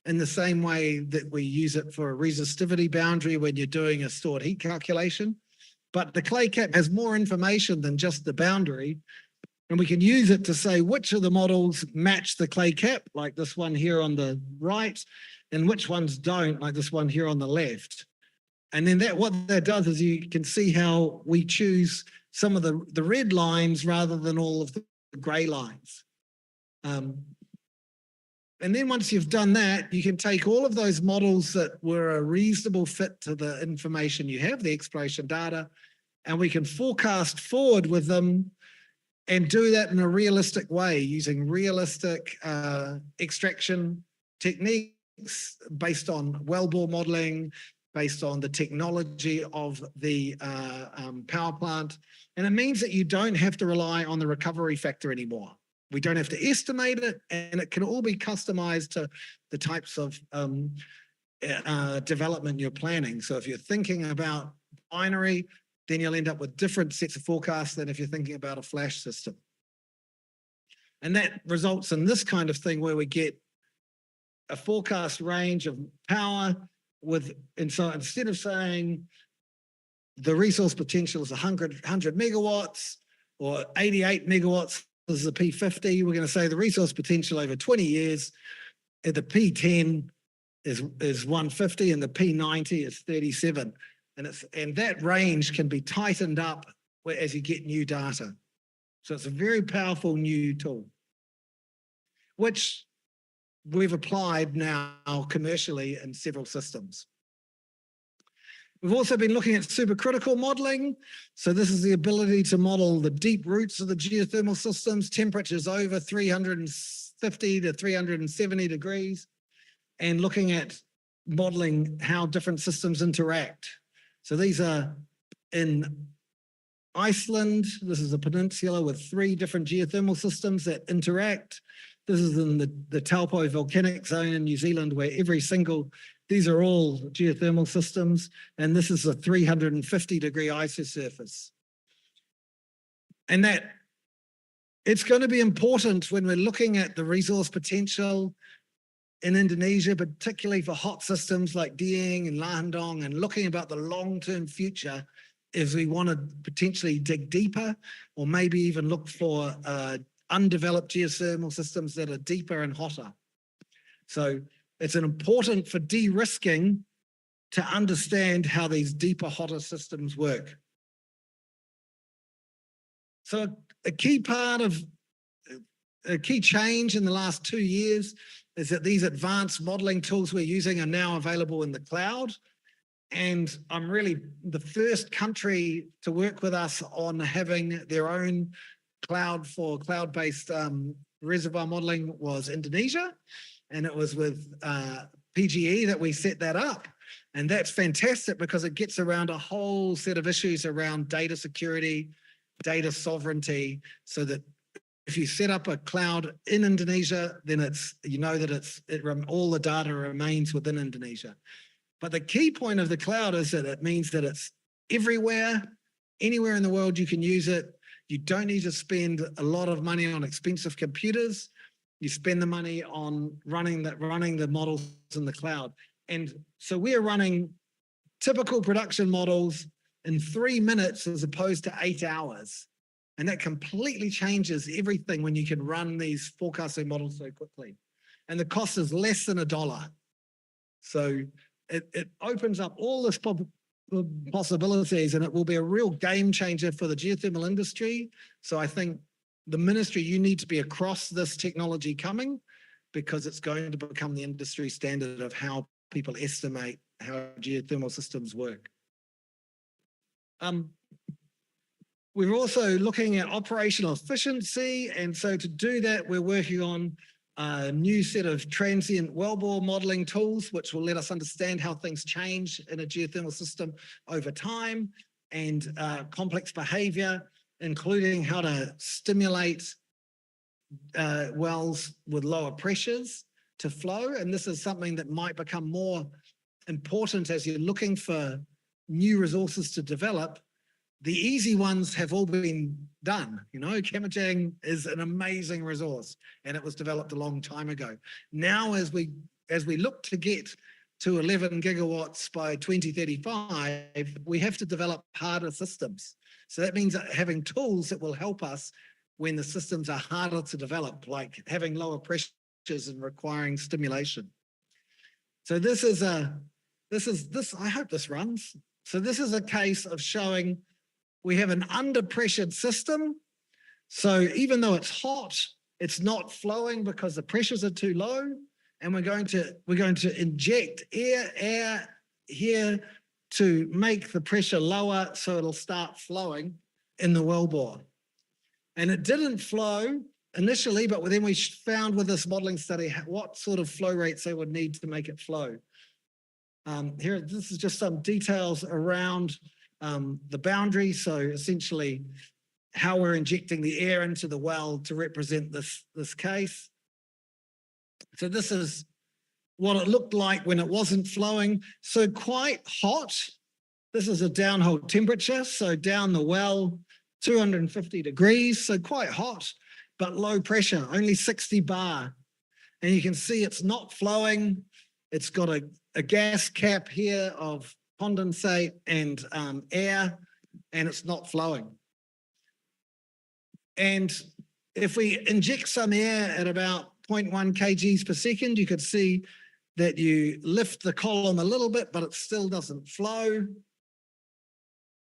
in the same way that we use it for a resistivity boundary when you're doing a stored heat calculation. But the clay cap has more information than just the boundary. And we can use it to say which of the models match the clay cap, like this one here on the right, and which ones don't, like this one here on the left. And then what that does is you can see how we choose some of the red lines rather than all of the gray lines. And then once you've done that, you can take all of those models that were a reasonable fit to the information you have, the exploration data, and we can forecast forward with them and do that in a realistic way using realistic extraction techniques based on wellbore modeling, based on the technology of the power plant. And it means that you don't have to rely on the recovery factor anymore. We don't have to estimate it, and it can all be customized to the types of development you're planning. So if you're thinking about binary, then you'll end up with different sets of forecasts than if you're thinking about a flash system. And that results in this kind of thing where we get a forecast range of power and so instead of saying the resource potential is 100 megawatts or 88 megawatts is the P50, we're going to say the resource potential over 20 years at the P10 is 150 and the P90 is 37. And that range can be tightened up as you get new data. So it's a very powerful new tool, which we've applied now commercially in several systems. We've also been looking at supercritical modeling. So this is the ability to model the deep roots of the geothermal systems, temperatures over 350 to 370 degrees, and looking at modeling how different systems interact. So these are in Iceland. This is a peninsula with 3 different geothermal systems that interact. This is in the Taupo volcanic zone in New Zealand, where these are all geothermal systems, and this is a 350-degree isosurface. And that it's going to be important when we're looking at the resource potential in Indonesia, particularly for hot systems like Dieng and Lahandong, and looking about the long-term future if we want to potentially dig deeper or maybe even look for undeveloped geothermal systems that are deeper and hotter. So it's important for de-risking to understand how these deeper, hotter systems work. So a key part of a key change in the last 2 years is that these advanced modeling tools we're using are now available in the cloud. And I'm really the first country to work with us on having their own cloud for cloud-based reservoir modeling was Indonesia. And it was with PGE that we set that up. And that's fantastic because it gets around a whole set of issues around data security, data sovereignty, so that if you set up a cloud in Indonesia, then that all the data remains within Indonesia. But the key point of the cloud is that it means that it's everywhere, anywhere in the world you can use it. You don't need to spend a lot of money on expensive computers. You spend the money on running the models in the cloud. And so we're running typical production models in 3 minutes as opposed to 8 hours. And that completely changes everything when you can run these forecasting models so quickly. And the cost is less than $1. So it opens up all this possibilities, and it will be a real game changer for the geothermal industry. So I think the ministry, you need to be across this technology coming, because it's going to become the industry standard of how people estimate how geothermal systems work. We're also looking at operational efficiency. And so to do that, we're working on a new set of transient wellbore modeling tools, which will let us understand how things change in a geothermal system over time, and complex behavior, including how to stimulate wells with lower pressures to flow. And this is something that might become more important as you're looking for new resources to develop. The easy ones have all been done. Kamajang is an amazing resource, and it was developed a long time ago. Now, as we look to get to 11 gigawatts by 2035, we have to develop harder systems. So that means having tools that will help us when the systems are harder to develop, like having lower pressures and requiring stimulation. So I hope this runs. So this is a case of showing we have an under-pressured system. So even though it's hot, it's not flowing because the pressures are too low. And we're going to inject air here to make the pressure lower so it'll start flowing in the wellbore. And it didn't flow initially, but then we found with this modeling study what sort of flow rates they would need to make it flow. This is just some details around the boundary. So essentially how we're injecting the air into the well to represent this case. So this is what it looked like when it wasn't flowing. So quite hot. This is a downhole temperature. So down the well, 250 degrees. So quite hot, but low pressure, only 60 bar. And you can see it's not flowing. It's got a gas cap here of condensate and air, and it's not flowing. And if we inject some air at about 0.1 kgs per second, you could see that you lift the column a little bit, but it still doesn't flow.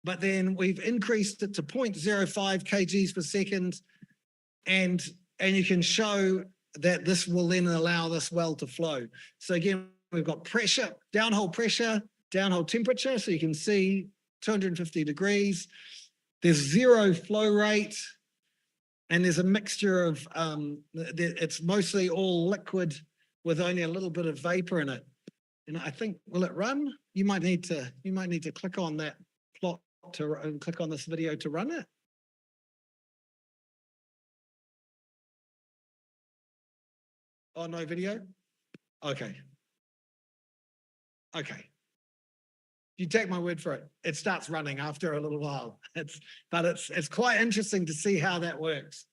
But then we've increased it to 0.05 kgs per second, and you can show that this will then allow this well to flow. So again, we've got pressure, downhole temperature, so you can see 250 degrees. There's zero flow rate, and there's a mixture of, it's mostly all liquid with only a little bit of vapor in it. And I think, will it run? You might need to click on that plot and click on this video to run it. Oh, no video? Okay. You take my word for it. It starts running after a little while. But it's quite interesting to see how that works.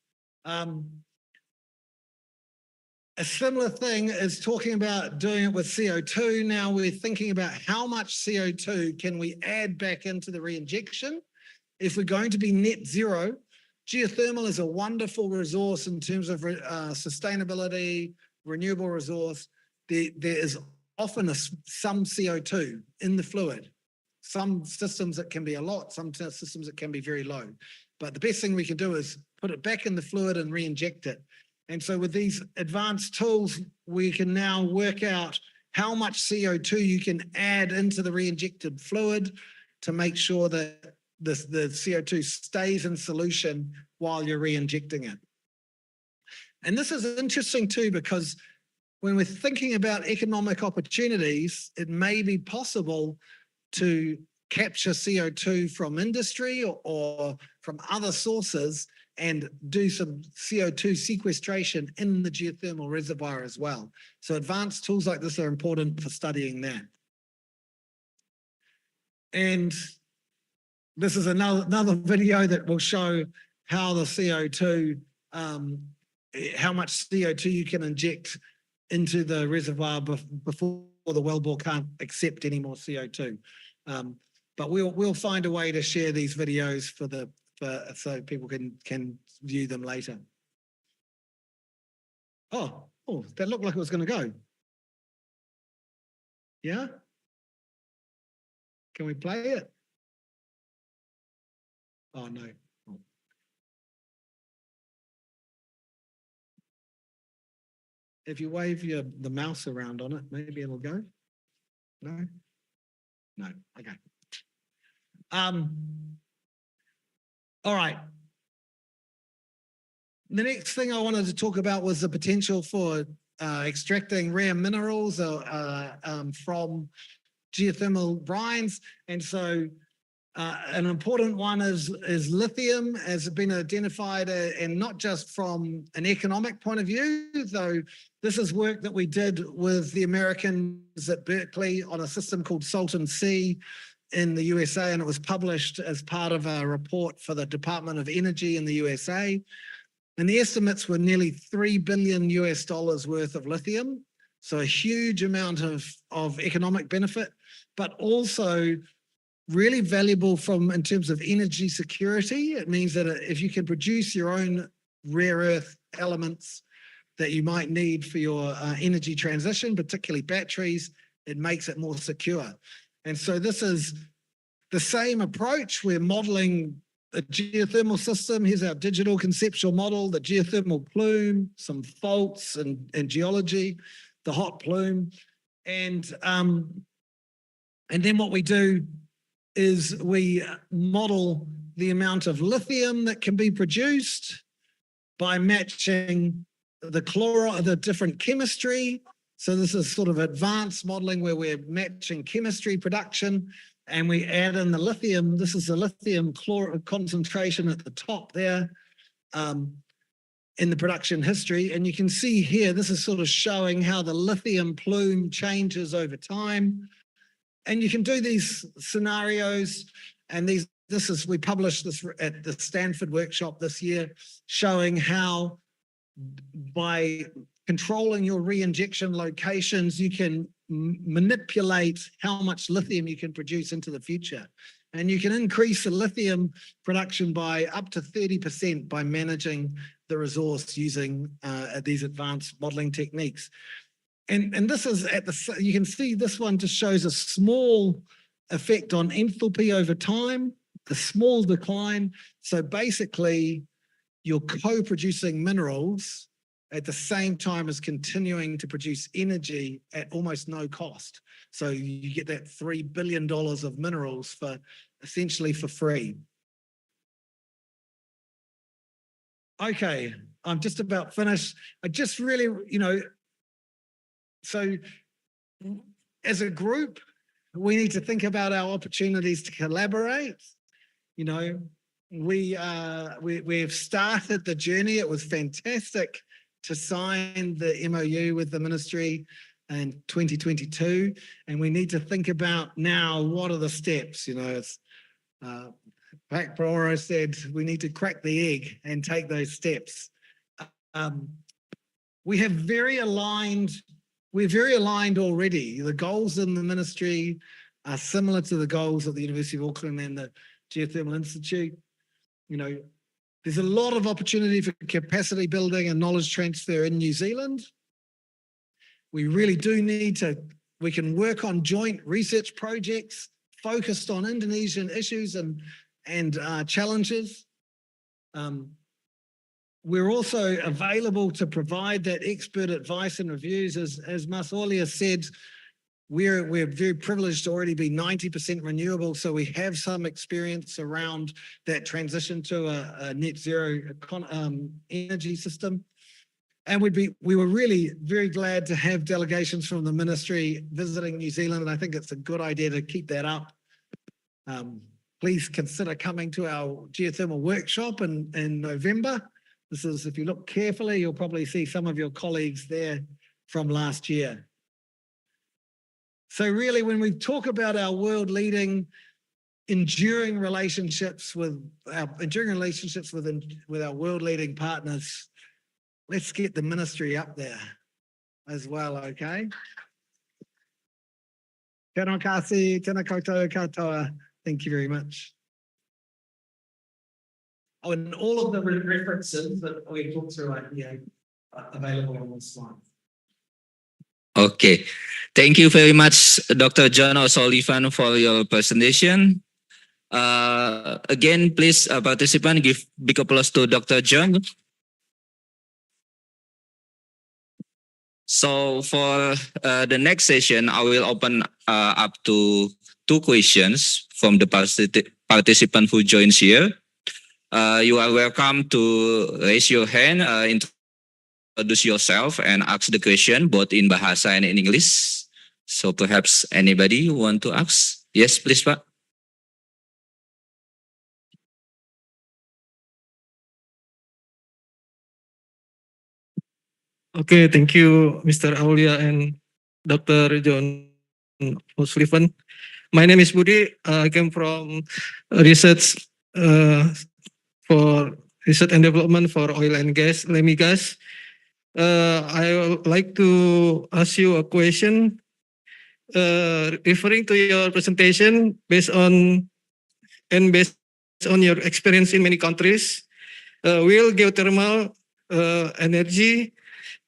A similar thing is talking about doing it with CO2. Now we're thinking about how much CO2 can we add back into the reinjection if we're going to be net zero. Geothermal is a wonderful resource in terms of sustainability, renewable resource. There is often some CO2 in the fluid. Some systems it can be a lot, some systems it can be very low. But the best thing we can do is put it back in the fluid and re-inject it. And so with these advanced tools, we can now work out how much CO2 you can add into the re-injected fluid to make sure that the CO2 stays in solution while you're re-injecting it. And this is interesting too, because when we're thinking about economic opportunities, it may be possible to capture CO2 from industry or from other sources and do some CO2 sequestration in the geothermal reservoir as well. So advanced tools like this are important for studying that. And this is another video that will show how the CO2, how much CO2 you can inject into the reservoir before the wellbore can't accept any more CO2. But we'll find a way to share these videos so people can view them later. Oh, that looked like it was going to go. Yeah? Can we play it? Oh, no. Oh. If you wave the mouse around on it, maybe it'll go. No? No. Okay. All right. The next thing I wanted to talk about was the potential for extracting rare minerals from geothermal brines. And so an important one is lithium has been identified, and not just from an economic point of view, though this is work that we did with the Americans at Berkeley on a system called Salton Sea in the USA, and it was published as part of a report for the Department of Energy in the USA. And the estimates were nearly $3 billion worth of lithium. So a huge amount of economic benefit, but also really valuable in terms of energy security. It means that if you can produce your own rare earth elements that you might need for your energy transition, particularly batteries, it makes it more secure. And so this is the same approach. We're modeling a geothermal system. Here's our digital conceptual model, the geothermal plume, some faults and geology, the hot plume. And then what we do is we model the amount of lithium that can be produced by matching the different chemistry. So this is sort of advanced modeling where we're matching chemistry production, and we add in the lithium. This is the lithium concentration at the top there in the production history. And you can see here, this is sort of showing how the lithium plume changes over time. And you can do these scenarios, and we published this at the Stanford workshop this year, showing how by controlling your re-injection locations, you can manipulate how much lithium you can produce into the future. And you can increase the lithium production by up to 30% by managing the resource using these advanced modeling techniques. And this is you can see this one just shows a small effect on enthalpy over time, a small decline. So basically, you're co-producing minerals at the same time as continuing to produce energy at almost no cost. So you get that $3 billion of minerals essentially for free. Okay, I'm just about finished. I just really, so as a group, we need to think about our opportunities to collaborate. We've started the journey. It was fantastic to sign the MOU with the ministry in 2022, and we need to think about now what are the steps. Pat Pororo said we need to crack the egg and take those steps. We're very aligned already. The goals in the ministry are similar to the goals of the University of Auckland and the Geothermal Institute. There's a lot of opportunity for capacity building and knowledge transfer in New Zealand. We really do we can work on joint research projects focused on Indonesian issues and challenges. we're also available to provide that expert advice and reviews. As Masolia said, we're very privileged to already be 90% renewable, so we have some experience around that transition to a net zero energy system. And we were really very glad to have delegations from the ministry visiting New Zealand, and I think it's a good idea to keep that up. Please consider coming to our geothermal workshop in November. This is, if you look carefully, you'll probably see some of your colleagues there from last year. So really, when we talk about our world-leading enduring relationships with our world-leading partners, let's get the ministry up there as well, okay? Tēnā kasi, tēnā koutou katoa. Thank you very much. Oh, and all of the references that we talked through are here, available on the slide. Okay. Thank you very much, Dr. John O'Sullivan, for your presentation. Again, please, participant, give big applause to Dr. John. So for the next session, I will open up to 2 questions from the participant who joins here. You are welcome to raise your hand, introduce yourself, and ask the question both in Bahasa and in English. So perhaps anybody want to ask? Yes, please, Pak. Okay, thank you, Mr. Aulia and Dr. John O'Sullivan. My name is Budi. I came from research for research and development for oil and gas, Lemi Gas. I would like to ask you a question referring to your presentation based on your experience in many countries. Will geothermal energy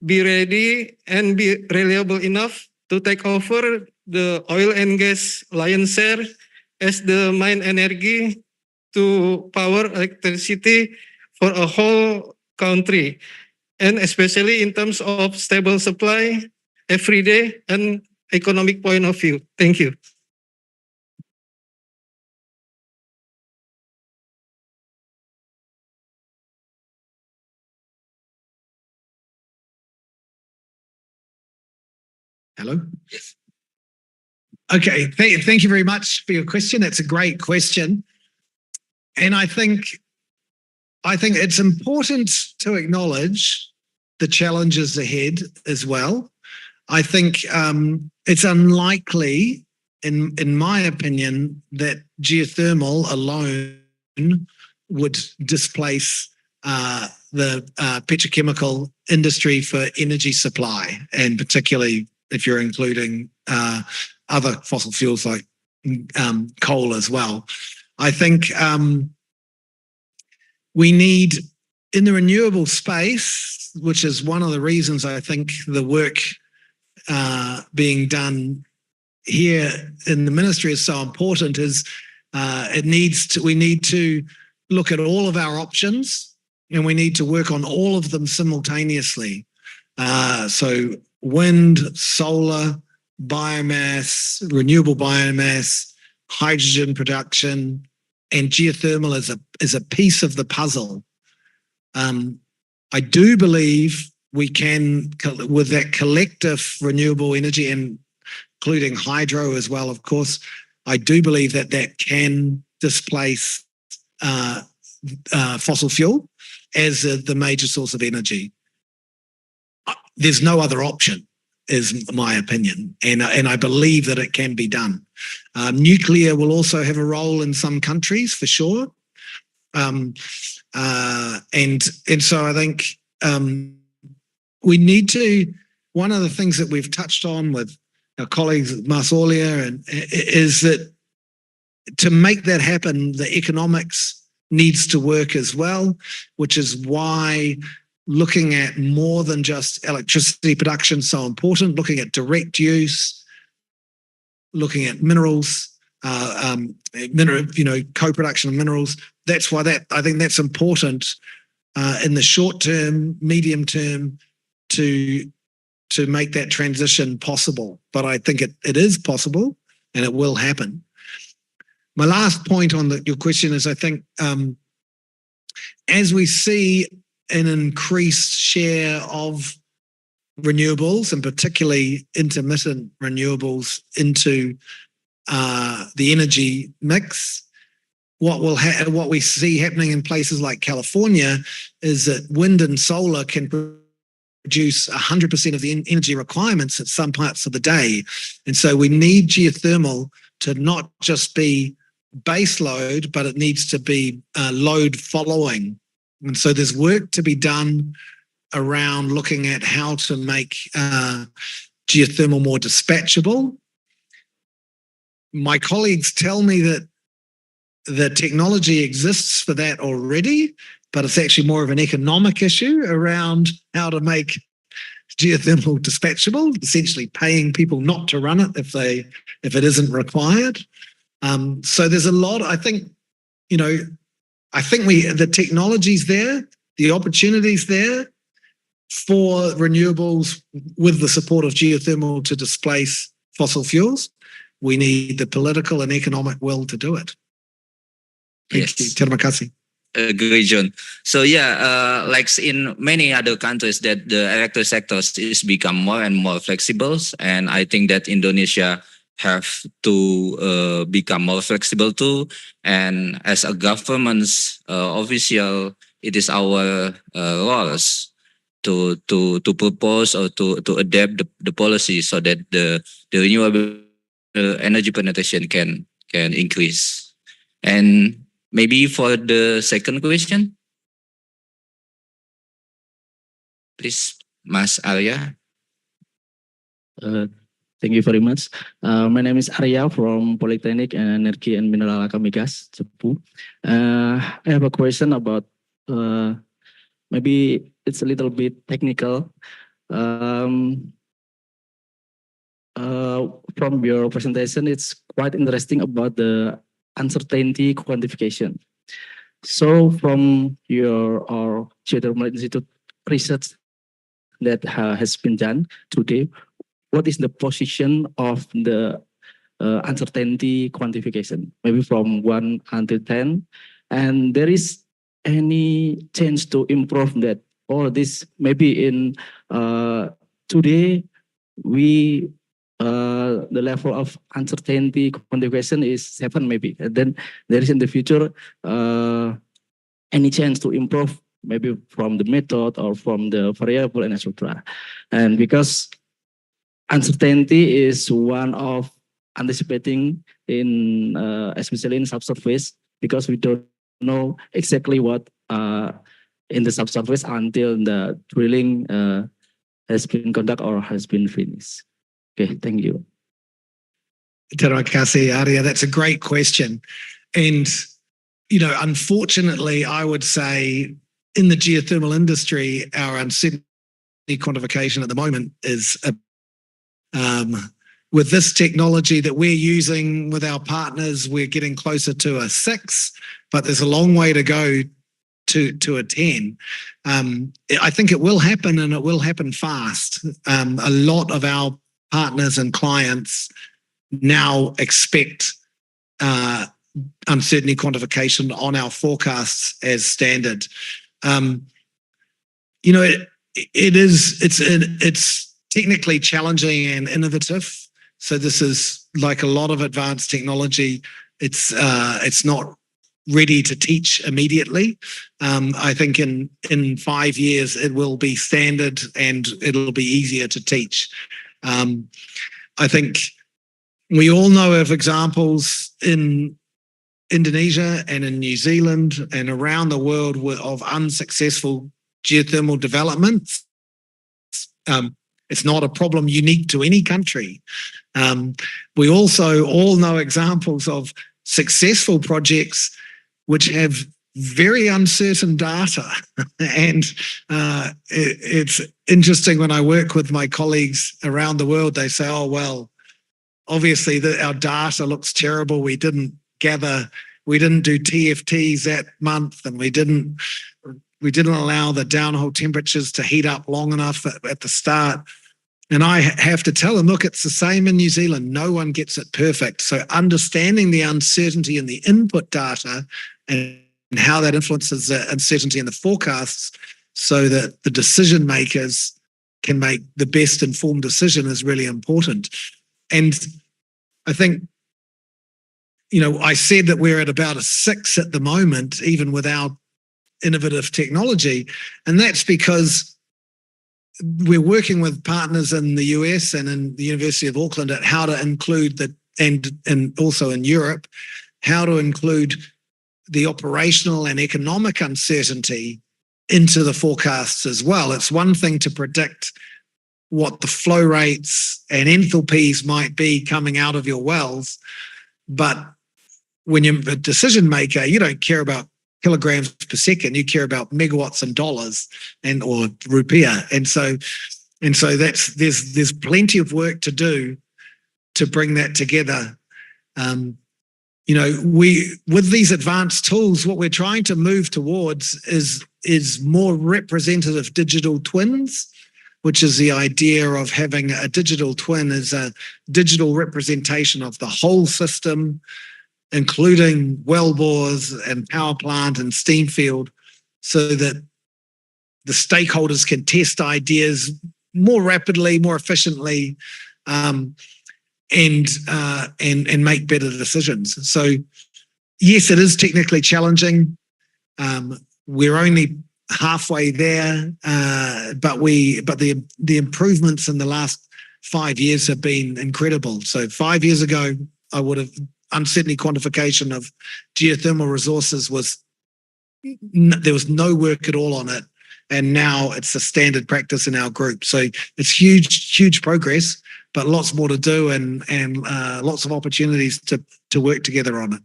be ready and be reliable enough to take over the oil and gas lion's share as the main energy to power electricity for a whole country, and especially in terms of stable supply every day and economic point of view? Thank you. Hello? Yes. Okay, thank you very much for your question. That's a great question. And I think it's important to acknowledge the challenges ahead as well. I think it's unlikely, in my opinion, that geothermal alone would displace the petrochemical industry for energy supply, and particularly if you're including other fossil fuels like coal as well. I think we need, in the renewable space, which is one of the reasons I think the work being done here in the ministry is so important, is we need to look at all of our options, and we need to work on all of them simultaneously. So wind, solar, biomass, renewable biomass, hydrogen production, and geothermal is a piece of the puzzle. I do believe we can, with that collective renewable energy, and including hydro as well, of course, I do believe that can displace fossil fuel as the major source of energy. There's no other option, is my opinion, and I believe that it can be done. Nuclear will also have a role in some countries, for sure. And so I think we need to, one of the things that we've touched on with our colleagues at Masolia is that to make that happen, the economics needs to work as well, which is why looking at more than just electricity production is so important, looking at direct use, looking at minerals, co-production of minerals. That's why I think that's important in the short term, medium term, to make that transition possible. But I think it is possible and it will happen. My last point on your question is, I think as we see an increased share of renewables, and particularly intermittent renewables, into the energy mix, what we see happening in places like California is that wind and solar can produce 100% of the energy requirements at some parts of the day. And so we need geothermal to not just be base load, but it needs to be load following. And so there's work to be done around looking at how to make geothermal more dispatchable. My colleagues tell me that the technology exists for that already, but it's actually more of an economic issue around how to make geothermal dispatchable, essentially paying people not to run it if it isn't required. So there's a lot, I think, the technology's there, the opportunity's there for renewables with the support of geothermal to displace fossil fuels. We need the political and economic will to do it. Thank you. Terima kasih. Agree, John. So yeah, like in many other countries, that the electric sector is become more and more flexible, and I think that Indonesia have to become more flexible too. And as a government's official, it is our roles to propose or to adapt the policy so that the renewable energy penetration can increase. And maybe for the second question, please, Mas Arya. Thank you very much. My name is Arya from Polytechnic Energy and Mineral Akamigas, Cepu. I have a question about, maybe it's a little bit technical. From your presentation, it's quite interesting about the uncertainty quantification. So from your Geothermal Institute research that has been done today, what is the position of the uncertainty quantification? Maybe from 1 until 10. And there is any chance to improve that? Or this maybe in today, the level of uncertainty quantification is 7 maybe. And then there is in the future any chance to improve maybe from the method or from the variable and etc. And because uncertainty is one of anticipating in especially in subsurface, because we don't know exactly what in the subsurface until the drilling has been conducted or has been finished. Okay, thank you. Terima kasih, Arya. That's a great question. And, unfortunately, I would say in the geothermal industry, our uncertainty quantification at the moment is with this technology that we're using with our partners, we're getting closer to a 6, but there's a long way to go to a 10. I think it will happen, and it will happen fast. A lot of our partners and clients now expect uncertainty quantification on our forecasts as standard. It's technically challenging and innovative. So this is like a lot of advanced technology. It's not ready to teach immediately. I think in 5 years it will be standard and it'll be easier to teach. I think we all know of examples in Indonesia and in New Zealand and around the world of unsuccessful geothermal developments. It's not a problem unique to any country. We also all know examples of successful projects which have very uncertain data. And it's interesting when I work with my colleagues around the world, they say, oh, well, obviously our data looks terrible. We didn't do TFTs that month, and we didn't We didn't allow the downhole temperatures to heat up long enough at the start. And I have to tell them, look, it's the same in New Zealand. No one gets it perfect. So understanding the uncertainty in the input data and how that influences the uncertainty in the forecasts so that the decision makers can make the best informed decision is really important. And I think, I said that we're at about a 6 at the moment, even without innovative technology. And that's because we're working with partners in the US and in the University of Auckland at how to include and also in Europe, how to include the operational and economic uncertainty into the forecasts as well. It's one thing to predict what the flow rates and enthalpies might be coming out of your wells, but when you're a decision maker, you don't care about kilograms per second, you care about megawatts and dollars or rupiah. And so there's plenty of work to do to bring that together. With these advanced tools, what we're trying to move towards is more representative digital twins, which is the idea of having a digital twin as a digital representation of the whole system, including well bores and power plant and steam field, so that the stakeholders can test ideas more rapidly, more efficiently, and make better decisions. So yes, it is technically challenging. We're only halfway there, but the improvements in the last 5 years have been incredible. So 5 years ago, uncertainty quantification of geothermal resources there was no work at all on it. And now it's a standard practice in our group. So it's huge progress, but lots more to do and lots of opportunities to work together on it.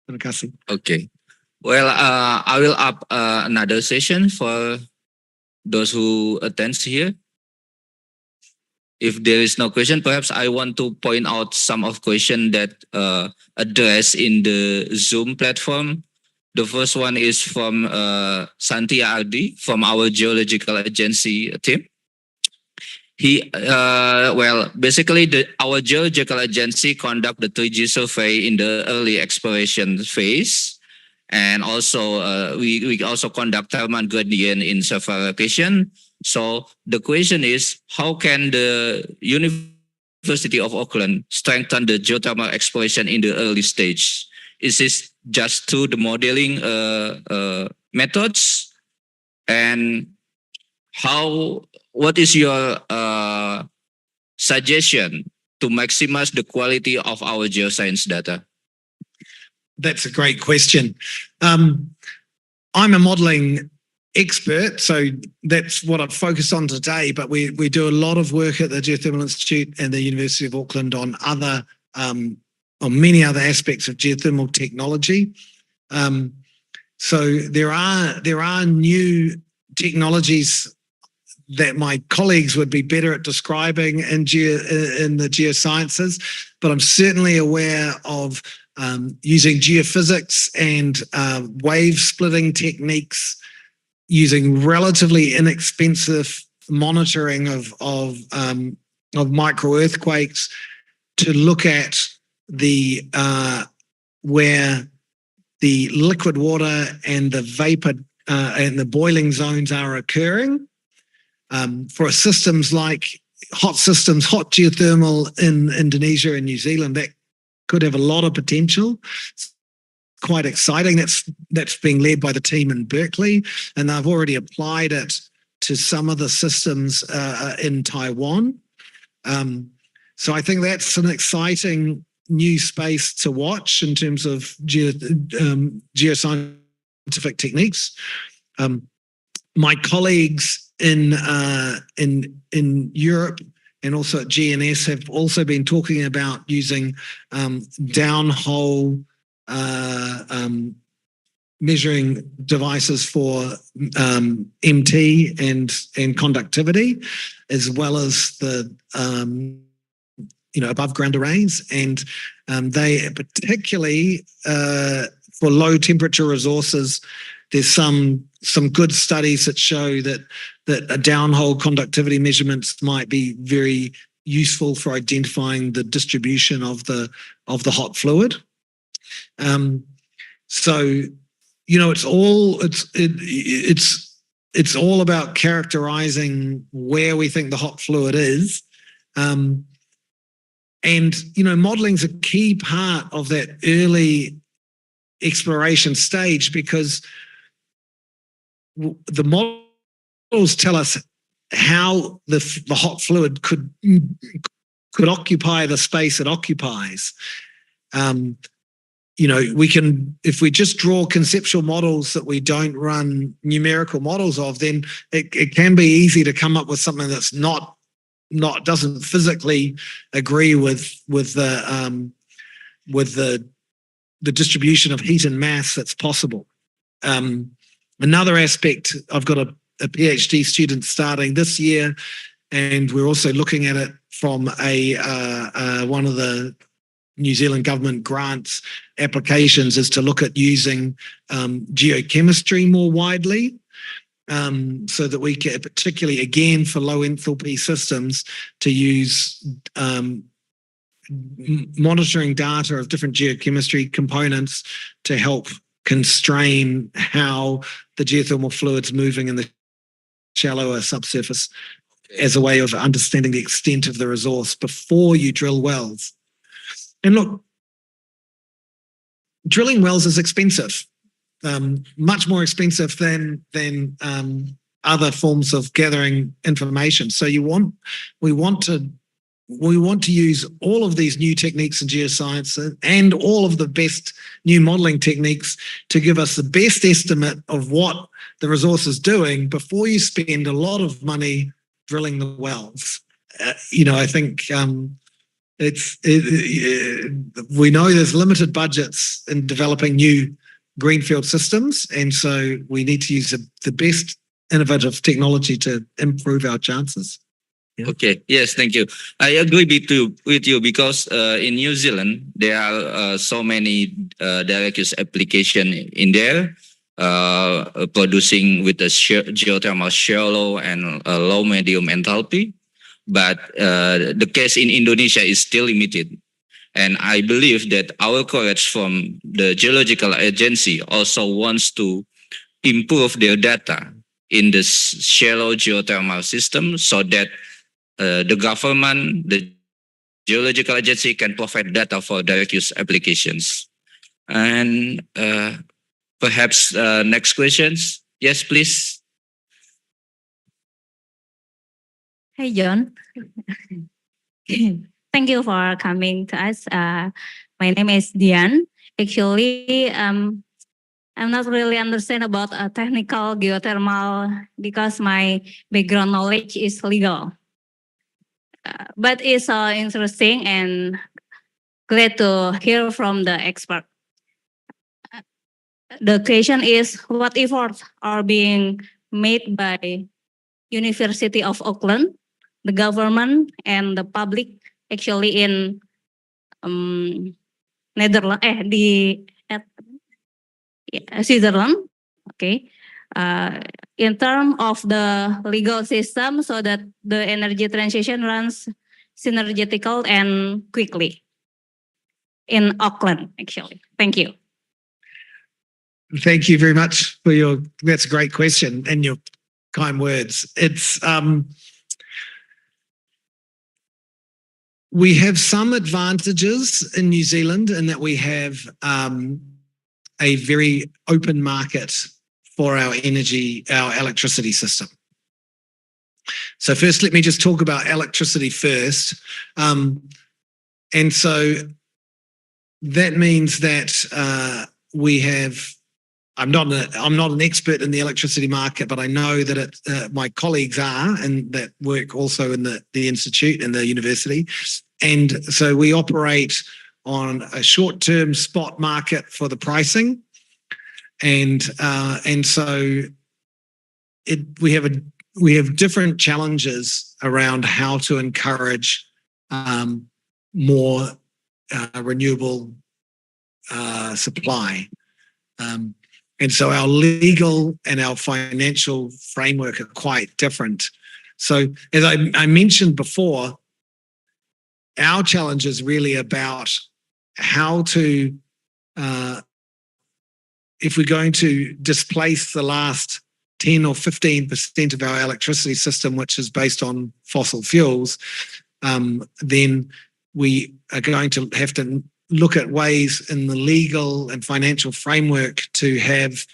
Terima kasih. Okay. Well, I will up another session for those who attend here. If there is no question, perhaps I want to point out some of questions that addressed in the Zoom platform. The first one is from Santi Ardi from our geological agency team. Basically, our geological agency conduct the 3G survey in the early exploration phase, and also we also conduct thermal gradient in several locations. So the question is, how can the University of Auckland strengthen the geothermal exploration in the early stage? Is this just through the modeling methods? And what is your suggestion to maximize the quality of our geoscience data? That's a great question. I'm a modeling expert, so that's what I've focused on today, but we do a lot of work at the Geothermal Institute and the University of Auckland on many other aspects of geothermal technology. So there are new technologies that my colleagues would be better at describing in the geosciences, but I'm certainly aware of using geophysics and wave splitting techniques, using relatively inexpensive monitoring of micro earthquakes to look at where the liquid water and the vapor and the boiling zones are occurring. For systems like hot geothermal in Indonesia and New Zealand, that could have a lot of potential. It's quite exciting. That's being led by the team in Berkeley, and they've already applied it to some of the systems in Taiwan. So I think that's an exciting new space to watch in terms of geoscientific techniques. My colleagues in Europe and also at GNS have also been talking about using downhole measuring devices for MT and conductivity, as well as the above ground arrays, and they particularly for low temperature resources, there's some good studies that show that a downhole conductivity measurements might be very useful for identifying the distribution of the hot fluid. So, you know, it's all about characterizing where we think the hot fluid is. And, you know, modeling is a key part of that early exploration stage, because the models tell us how the hot fluid could occupy the space it occupies. You know, we can, if we just draw conceptual models that we don't run numerical models of, then it can be easy to come up with something that's doesn't physically agree with the distribution of heat and mass that's possible. Another aspect, I've got a PhD student starting this year, and we're also looking at it from one of the New Zealand government grants applications, is to look at using geochemistry more widely, so that we can, particularly again for low enthalpy systems, to use monitoring data of different geochemistry components to help constrain how the geothermal fluid's moving in the shallower subsurface, as a way of understanding the extent of the resource before you drill wells. And look, drilling wells is expensive, much more expensive than other forms of gathering information. So we want to use all of these new techniques in geoscience and all of the best new modeling techniques to give us the best estimate of what the resource is doing before you spend a lot of money drilling the wells. You know, I think we know there's limited budgets in developing new greenfield systems, and so we need to use the best innovative technology to improve our chances. Yeah. Okay. Yes. Thank you. I agree with you because in New Zealand there are so many direct use application in there, producing with the geothermal shallow and low medium enthalpy. But the case in Indonesia is still limited, and I believe that our colleagues from the Geological Agency also wants to improve their data in the shallow geothermal system, so that the government, the Geological Agency, can provide data for direct use applications. And perhaps next questions. Yes, please. Hi, John. Thank you for coming to us. My name is Dian. Actually, I'm not really understand about technical geothermal because my background knowledge is legal. But it's interesting and glad to hear from the expert. The question is, what efforts are being made by University of Auckland, the government, and the public actually in Switzerland, okay, in terms of the legal system, so that the energy transition runs synergetical and quickly in Auckland, actually. Thank you. Thank you very much for that's a great question and your kind words. It's, we have some advantages in New Zealand in that we have a very open market for our electricity system. So first, let me just talk about electricity first. And so that means that we have, I'm not an expert in the electricity market, but I know that my colleagues are, and that work also in the institute and the university. And so we operate on a short-term spot market for the pricing, and so we have different challenges around how to encourage more renewable supply. And so our legal and our financial framework are quite different. So as I mentioned before, our challenge is really about how to, if we're going to displace the last 10 or 15% of our electricity system, which is based on fossil fuels, then we are going to have to look at ways in the legal and financial framework to have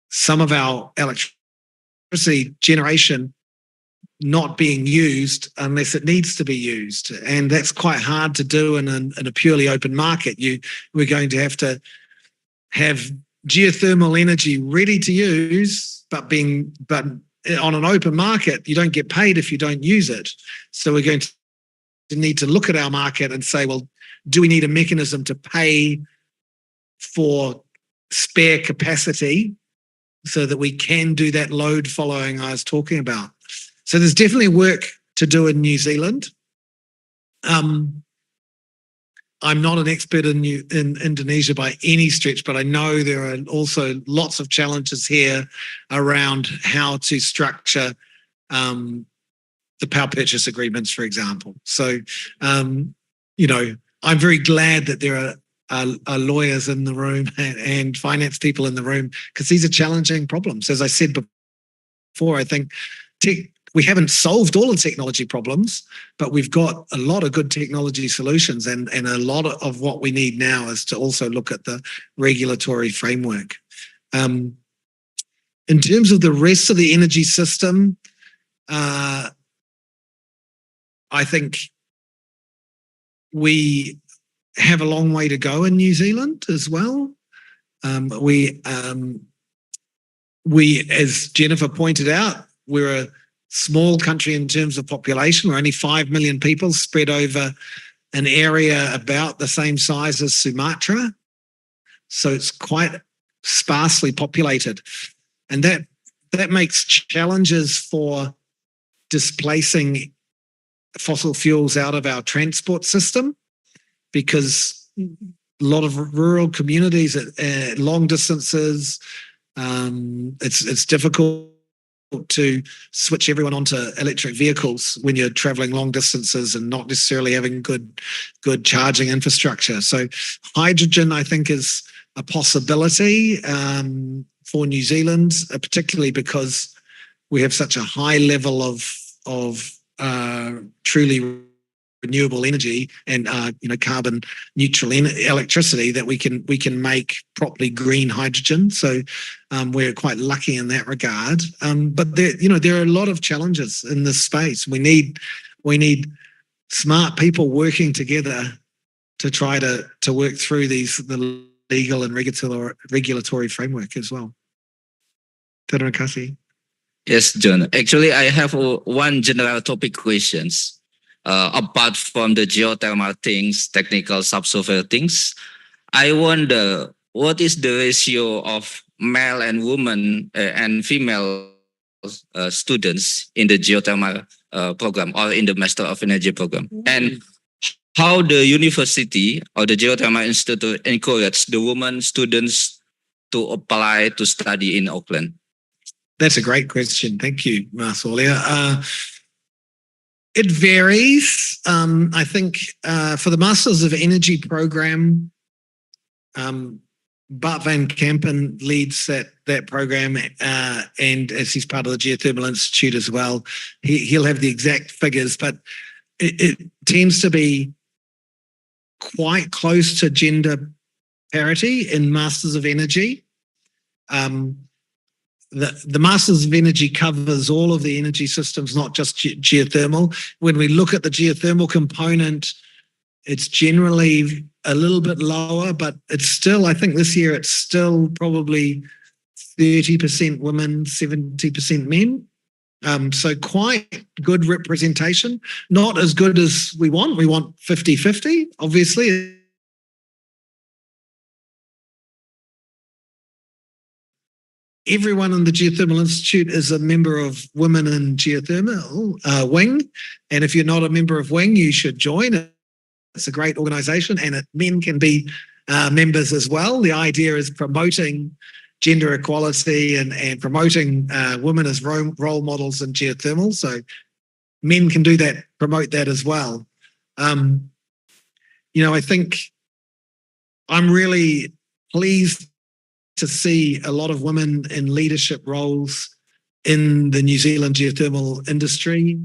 some of our electricity generation not being used unless it needs to be used. And that's quite hard to do in a purely open market. We're going to have geothermal energy ready to use, but on an open market, you don't get paid if you don't use it. So we're going to need to look at our market and say, well, do we need a mechanism to pay for spare capacity so that we can do that load following I was talking about? So there's definitely work to do in New Zealand. I'm not an expert in Indonesia by any stretch, but I know there are also lots of challenges here around how to structure the power purchase agreements, for example. So, I'm very glad that there are lawyers in the room and finance people in the room, because these are challenging problems. As I said before, I think we haven't solved all the technology problems, but we've got a lot of good technology solutions, and a lot of what we need now is to also look at the regulatory framework. In terms of the rest of the energy system, I think we have a long way to go in New Zealand as well. We, as Jennifer pointed out, we're a small country in terms of population. We're only 5 million people spread over an area about the same size as Sumatra. So it's quite sparsely populated. And that makes challenges for displacing fossil fuels out of our transport system, because a lot of rural communities at long distances, it's difficult to switch everyone onto electric vehicles when you're traveling long distances and not necessarily having good charging infrastructure. So hydrogen, I think, is a possibility for New Zealand, particularly because we have such a high level of truly renewable energy and carbon neutral electricity that we can make properly green hydrogen. So we're quite lucky in that regard. But there are a lot of challenges in this space. We need smart people working together to try to work through the legal and regulatory framework as well. Terima kasih. Yes, John. Actually, I have one general topic questions. Apart from the geothermal things, technical subsurface things, I wonder what is the ratio of male and women and female students in the geothermal program or in the Master of Energy program, and how the university or the Geothermal Institute encourages the women students to apply to study in Auckland? That's a great question. Thank you, Marsolia. It varies. I think for the Masters of Energy program, Bart van Kampen leads that program, and as he's part of the Geothermal Institute as well, he'll have the exact figures, but it tends to be quite close to gender parity in Masters of Energy. The Masters of Energy covers all of the energy systems, not just geothermal. When we look at the geothermal component, it's generally a little bit lower, but it's still, I think this year it's still probably 30% women, 70% men. So quite good representation. Not as good as we want. We want 50-50, obviously. Everyone in the Geothermal Institute is a member of Women in Geothermal Wing. And if you're not a member of Wing, you should join. It's a great organization, and men can be members as well. The idea is promoting gender equality and promoting women as role models in geothermal. So men can do that, promote that as well. I think I'm really pleased to see a lot of women in leadership roles in the New Zealand geothermal industry.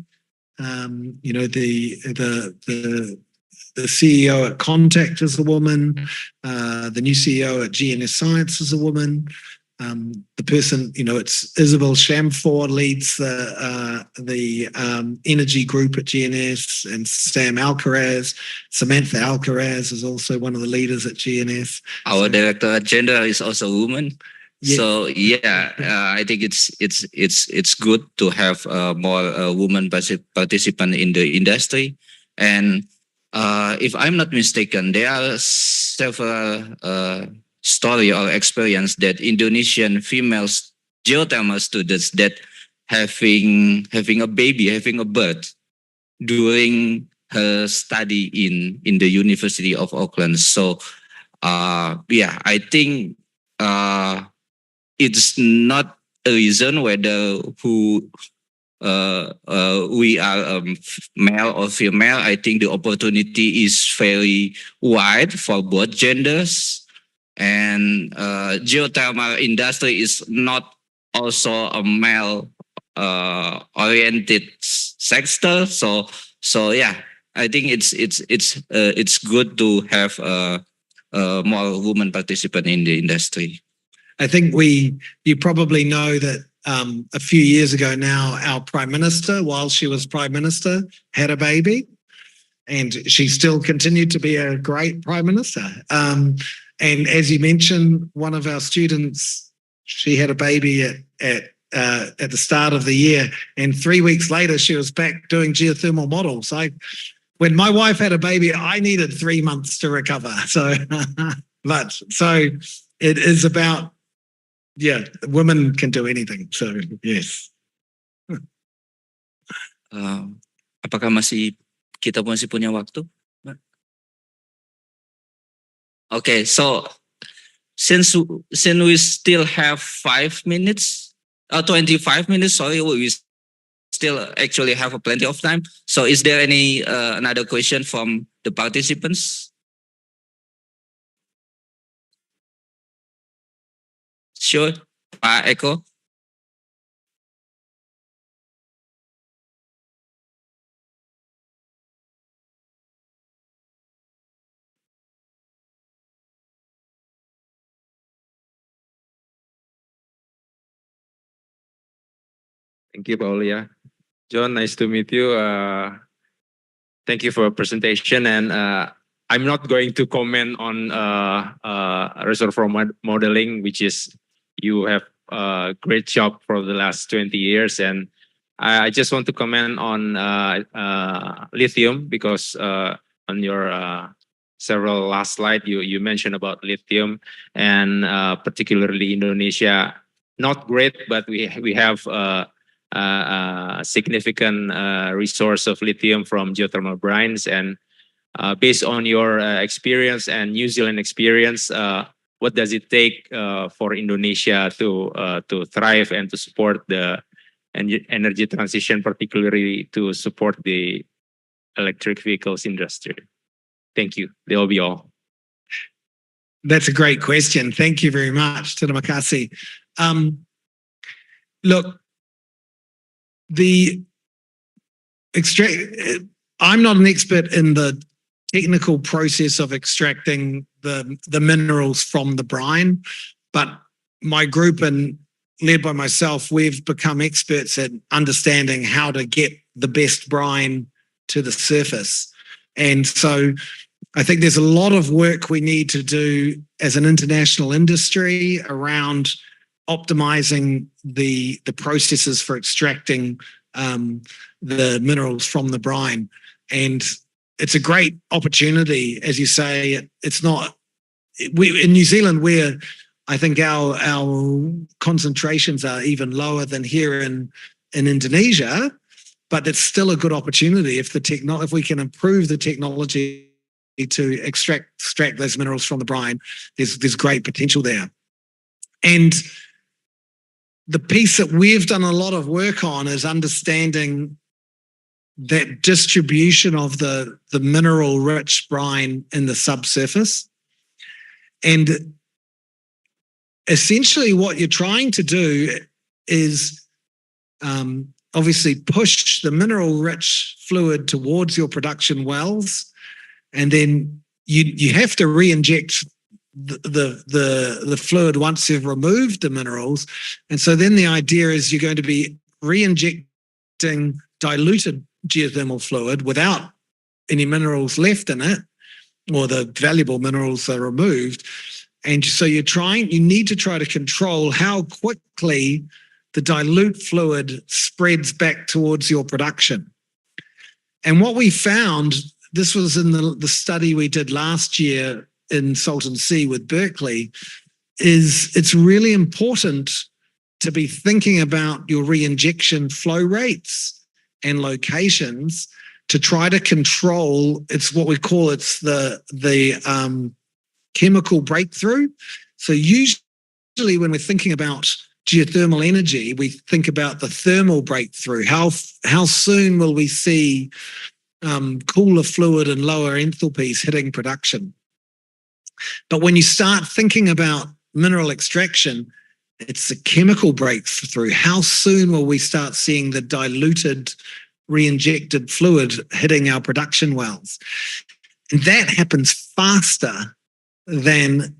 The CEO at Contact is a woman. The new CEO at GNS Science is a woman. The person, it's Isabel Shamford leads the energy group at GNS, and Sam Alcaraz. Samantha Alcaraz is also one of the leaders at GNS. Our director at gender is also a woman. Yeah. So I think it's good to have more women participant in the industry. And if I'm not mistaken, there are several story or experience that Indonesian female geothermal students that having a baby, having a birth during her study in the University of Auckland. So I think it's not a reason whether we are male or female. I think the opportunity is very wide for both genders. And geothermal industry is not also a male oriented sector. So I think it's good to have more women participant in the industry. I think you probably know that a few years ago now, our Prime Minister, while she was Prime Minister, had a baby, and she still continued to be a great Prime Minister. And as you mentioned, one of our students, she had a baby at the start of the year, and 3 weeks later, she was back doing geothermal models. When my wife had a baby, I needed 3 months to recover. So it is about, women can do anything. So yes. Apakah kita masih punya waktu? Okay, so since we still have 5 minutes, 25 minutes, sorry, we still actually have plenty of time. So is there any another question from the participants? Sure, Pak Eko. Thank you, Paulia. John, nice to meet you. Thank you for your presentation. And I'm not going to comment on reservoir modeling, which is you have a great job for the last 20 years. And I just want to comment on lithium, because on your several last slide, you mentioned about lithium, and particularly Indonesia, not great, but we have significant resource of lithium from geothermal brines. And based on your experience and New Zealand experience, what does it take for Indonesia to thrive and to support the energy transition, particularly to support the electric vehicles industry? Thank you. That will be all. That's a great question. Thank you very much. Terima kasih. Look, I'm not an expert in the technical process of extracting the minerals from the brine, but my group and led by myself, we've become experts at understanding how to get the best brine to the surface. And so I think there's a lot of work we need to do as an international industry around optimizing the processes for extracting the minerals from the brine. And it's a great opportunity, as you say. It's not, in New Zealand, where I think our concentrations are even lower than here in Indonesia, but it's still a good opportunity if we can improve the technology to extract those minerals from the brine, there's great potential there. And the piece that we've done a lot of work on is understanding that distribution of the mineral-rich brine in the subsurface. And essentially what you're trying to do is obviously push the mineral-rich fluid towards your production wells, and then you have to re-inject the fluid once you've removed the minerals. And so then the idea is you're going to be re-injecting diluted geothermal fluid without any minerals left in it, or the valuable minerals are removed. And so you need to try to control how quickly the dilute fluid spreads back towards your production. And what we found, this was in the study we did last year in Salton Sea with Berkeley, is it's really important to be thinking about your re-injection flow rates and locations to try to control, it's what we call, it's the chemical breakthrough. So usually when we're thinking about geothermal energy, we think about the thermal breakthrough. How soon will we see cooler fluid and lower enthalpies hitting production? But when you start thinking about mineral extraction, it's the chemical breakthrough. How soon will we start seeing the diluted, re-injected fluid hitting our production wells? And that happens faster than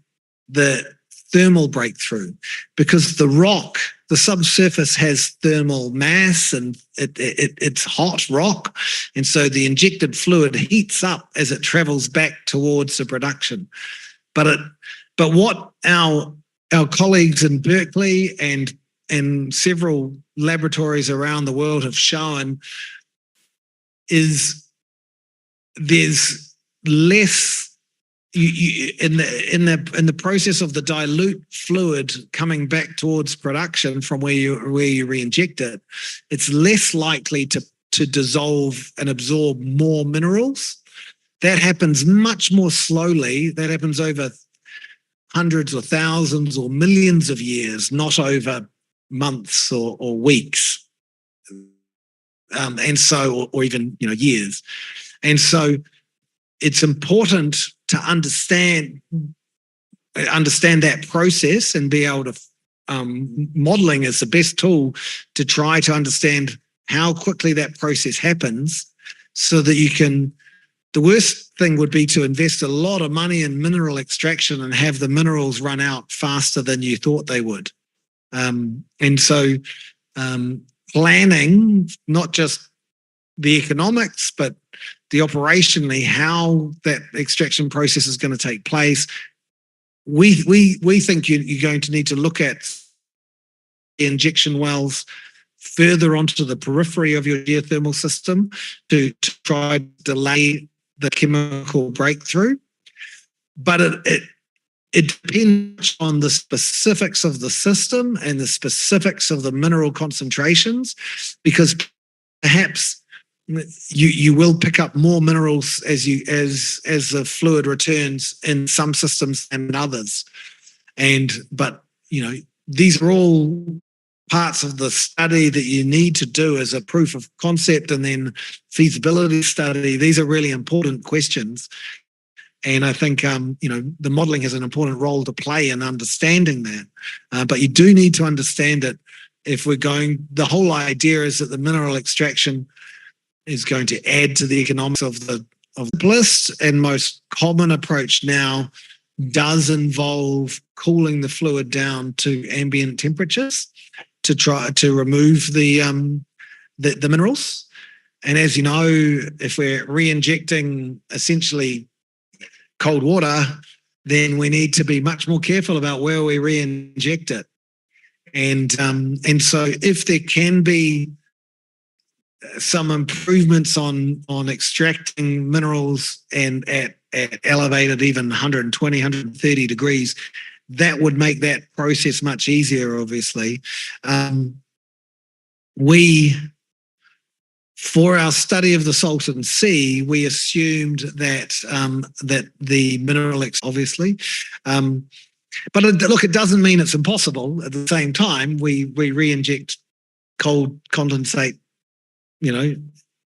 the thermal breakthrough, because the rock, the subsurface has thermal mass, and it's hot rock. And so the injected fluid heats up as it travels back towards the production. But what our colleagues in Berkeley and several laboratories around the world have shown is there's less in the process of the dilute fluid coming back towards production from where you re-inject it. It's less likely to dissolve and absorb more minerals. That happens much more slowly. That happens over hundreds or thousands or millions of years, not over months or weeks, and so or even years. And so it's important to understand that process and be able to modeling is the best tool to try to understand how quickly that process happens, so that you can. The worst thing would be to invest a lot of money in mineral extraction and have the minerals run out faster than you thought they would. And so planning, not just the economics, but the operationally, how that extraction process is going to take place. We think you're going to need to look at injection wells further onto the periphery of your geothermal system to try to delay the chemical breakthrough. But it depends on the specifics of the system and the specifics of the mineral concentrations, because perhaps you will pick up more minerals as the fluid returns in some systems than others. But these are all parts of the study that you need to do as a proof of concept and then feasibility study. These are really important questions. And I think, the modeling has an important role to play in understanding that. But you do need to understand it if we're going, the whole idea is that the mineral extraction is going to add to the economics of the simplest and most common approach now does involve cooling the fluid down to ambient temperatures to try to remove the minerals. And as you know, if we're re-injecting essentially cold water, then we need to be much more careful about where we re-inject it. And so if there can be some improvements on extracting minerals and at elevated even 120, 130 degrees, that would make that process much easier, obviously. We For our study of the Salton Sea, we assumed that that the mineral obviously, but look, it doesn't mean it's impossible. At the same time, we re-inject cold condensate,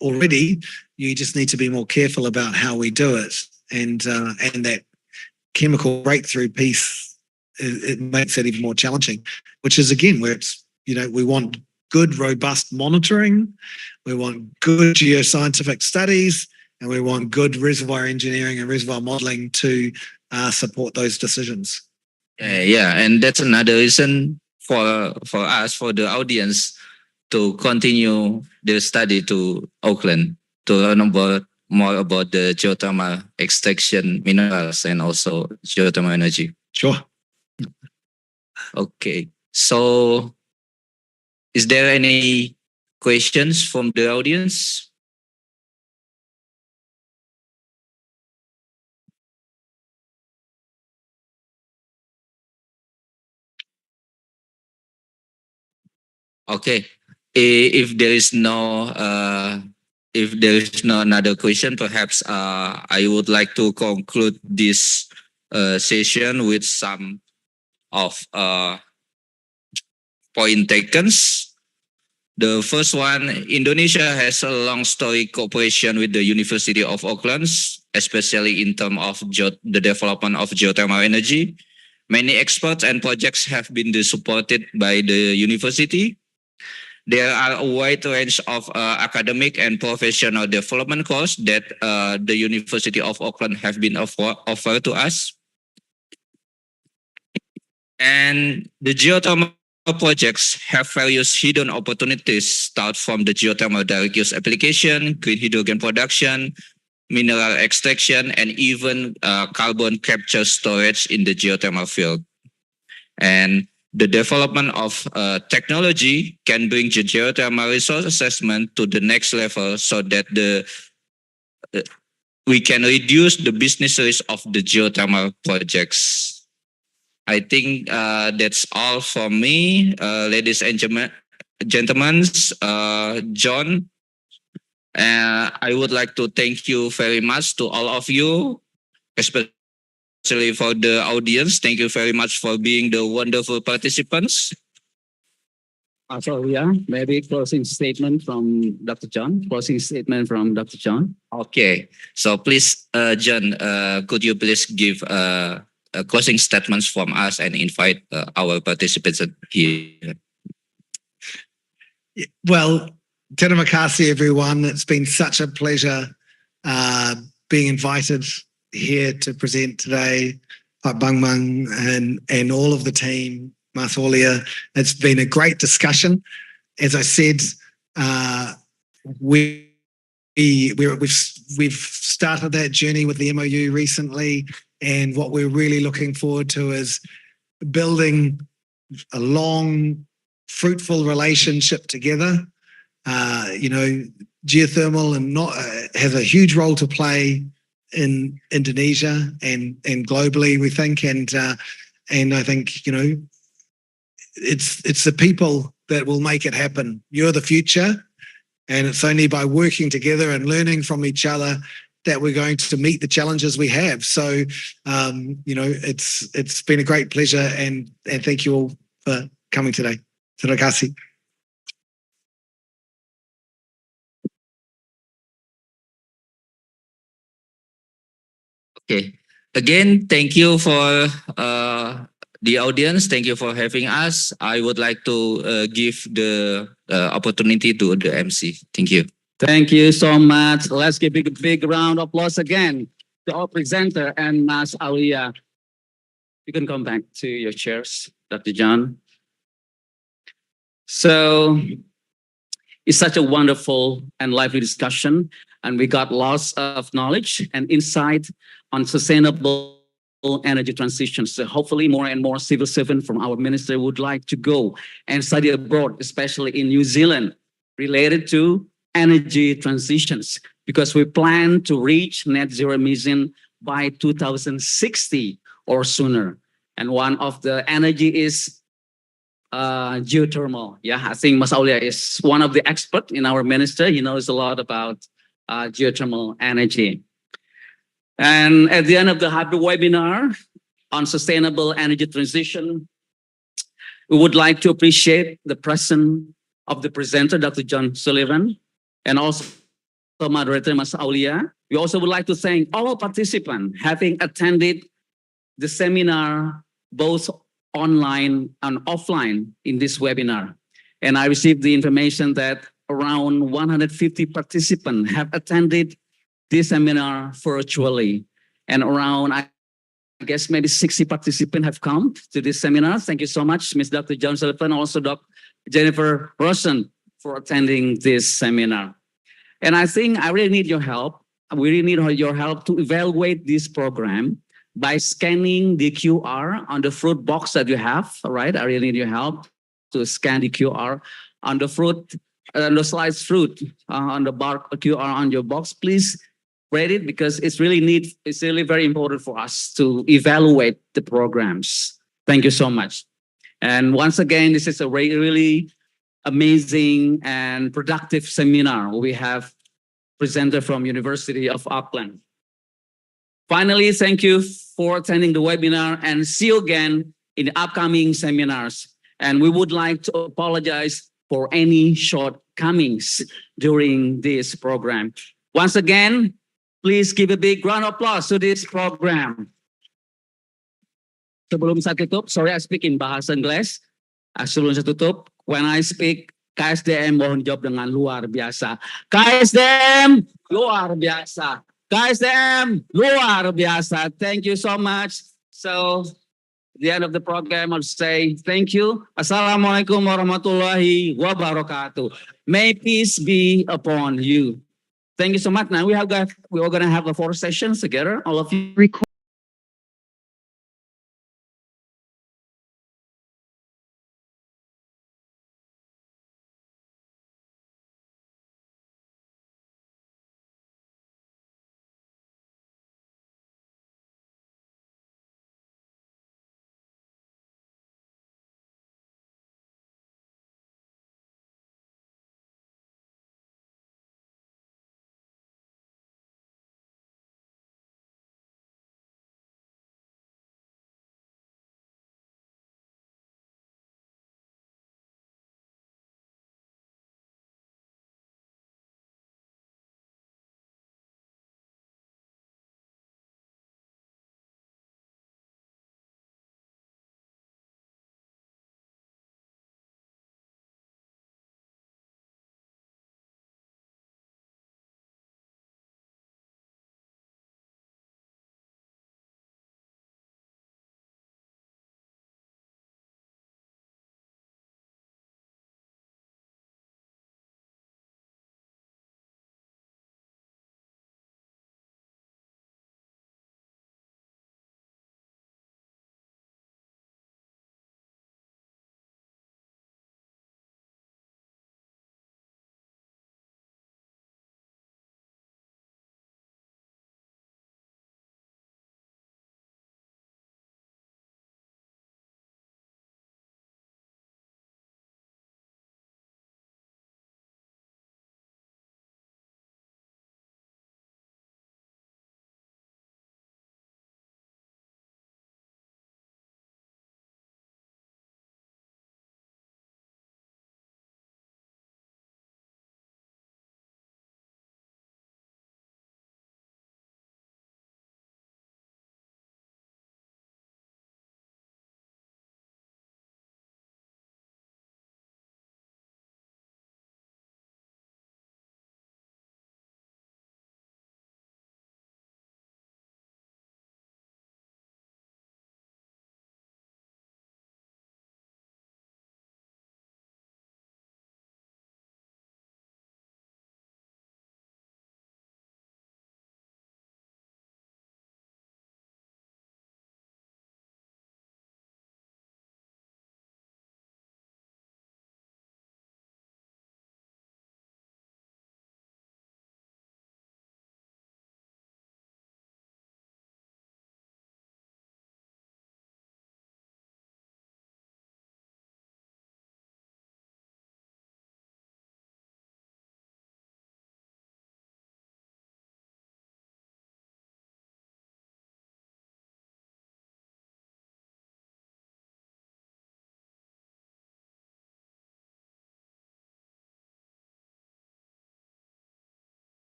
already. You just need to be more careful about how we do it, and that chemical breakthrough piece, it makes it even more challenging. Which is again where it's we want good, robust monitoring, we want good geoscientific studies, and we want good reservoir engineering and reservoir modeling to support those decisions. Yeah, and that's another reason for us, for the audience, to continue the study to Auckland to learn more about the geothermal extraction minerals and also geothermal energy. Sure. Okay, so is there any questions from the audience? Okay, if there is no another question, perhaps I would like to conclude this session with some of point takens. The first one, Indonesia has a long story cooperation with the University of Auckland, especially in terms of the development of geothermal energy. Many experts and projects have been supported by the university. There are a wide range of academic and professional development courses that the University of Auckland have been offered to us. And the geothermal projects have various hidden opportunities, start from the geothermal direct use application, green hydrogen production, mineral extraction, and even carbon capture storage in the geothermal field. And the development of technology can bring the geothermal resource assessment to the next level so that we can reduce the business risk of the geothermal projects. I think that's all from me, ladies and gentlemen. John, I would like to thank you very much to all of you, especially for the audience. Thank you very much for being the wonderful participants. So yeah, maybe closing statement from Dr. John. Closing statement from Dr. John. Okay, so please, John, could you please give closing statements from us and invite our participants here? Well, terima kasih, everyone. It's been such a pleasure being invited here to present today. Pak Bangmang and all of the team, Mas Aulia. It's been a great discussion. As I said, we've started that journey with the MOU recently, and what we're really looking forward to is building a long, fruitful relationship together. Geothermal has a huge role to play in Indonesia and globally, we think, and I think it's the people that will make it happen. You're the future, and it's only by working together and learning from each other that we're going to meet the challenges we have. So, it's been a great pleasure, and thank you all for coming today. Terima kasih. Okay. Again, thank you for the audience. Thank you for having us. I would like to give the opportunity to the MC. Thank you. Thank you so much. Let's give a big round of applause again to our presenter and Mas Aulia. You can come back to your chairs, Dr. John. So it's such a wonderful and lively discussion, and we got lots of knowledge and insight on sustainable energy transition. So hopefully more and more civil servants from our ministry would like to go and study abroad, especially in New Zealand, related to energy transitions, because we plan to reach net zero emission by 2060 or sooner. And one of the energy is geothermal. Yeah, I think Mas Aulia is one of the experts in our minister. He knows a lot about geothermal energy. And at the end of the hybrid webinar on sustainable energy transition, we would like to appreciate the presence of the presenter, Dr. John Sullivan, and also moderator, Mas Aulia. We also would like to thank all participants having attended the seminar, both online and offline in this webinar. And I received the information that around 150 participants have attended this seminar virtually. And around, I guess maybe 60 participants have come to this seminar. Thank you so much, Ms. Dr. John Sullivan, also Dr. Jennifer Rosen for attending this seminar. And I think I really need your help. We really need your help to evaluate this program by scanning the QR on the fruit box that you have, all right? I really need your help to scan the QR on the fruit, on the sliced fruit, on the bar QR on your box. Please read it because it's really very important for us to evaluate the programs. Thank you so much. And once again, this is a really amazing and productive seminar. We have presenter from University of Auckland. Finally, thank you for attending the webinar and see you again in the upcoming seminars. And we would like to apologize for any shortcomings during this program. Once again, please give a big round of applause to this program. Sebelum saya tutup, sorry I speak in bahasa Inggris. Sebelum saya tutup, when I speak, KSDM mohon jawab dengan luar biasa. KSDM luar biasa. KSDM luar biasa. Thank you so much. So, at the end of the program, I'll say thank you. Assalamualaikum warahmatullahi wabarakatuh. May peace be upon you. Thank you so much. Now we're going to have 4 sessions together, all of you.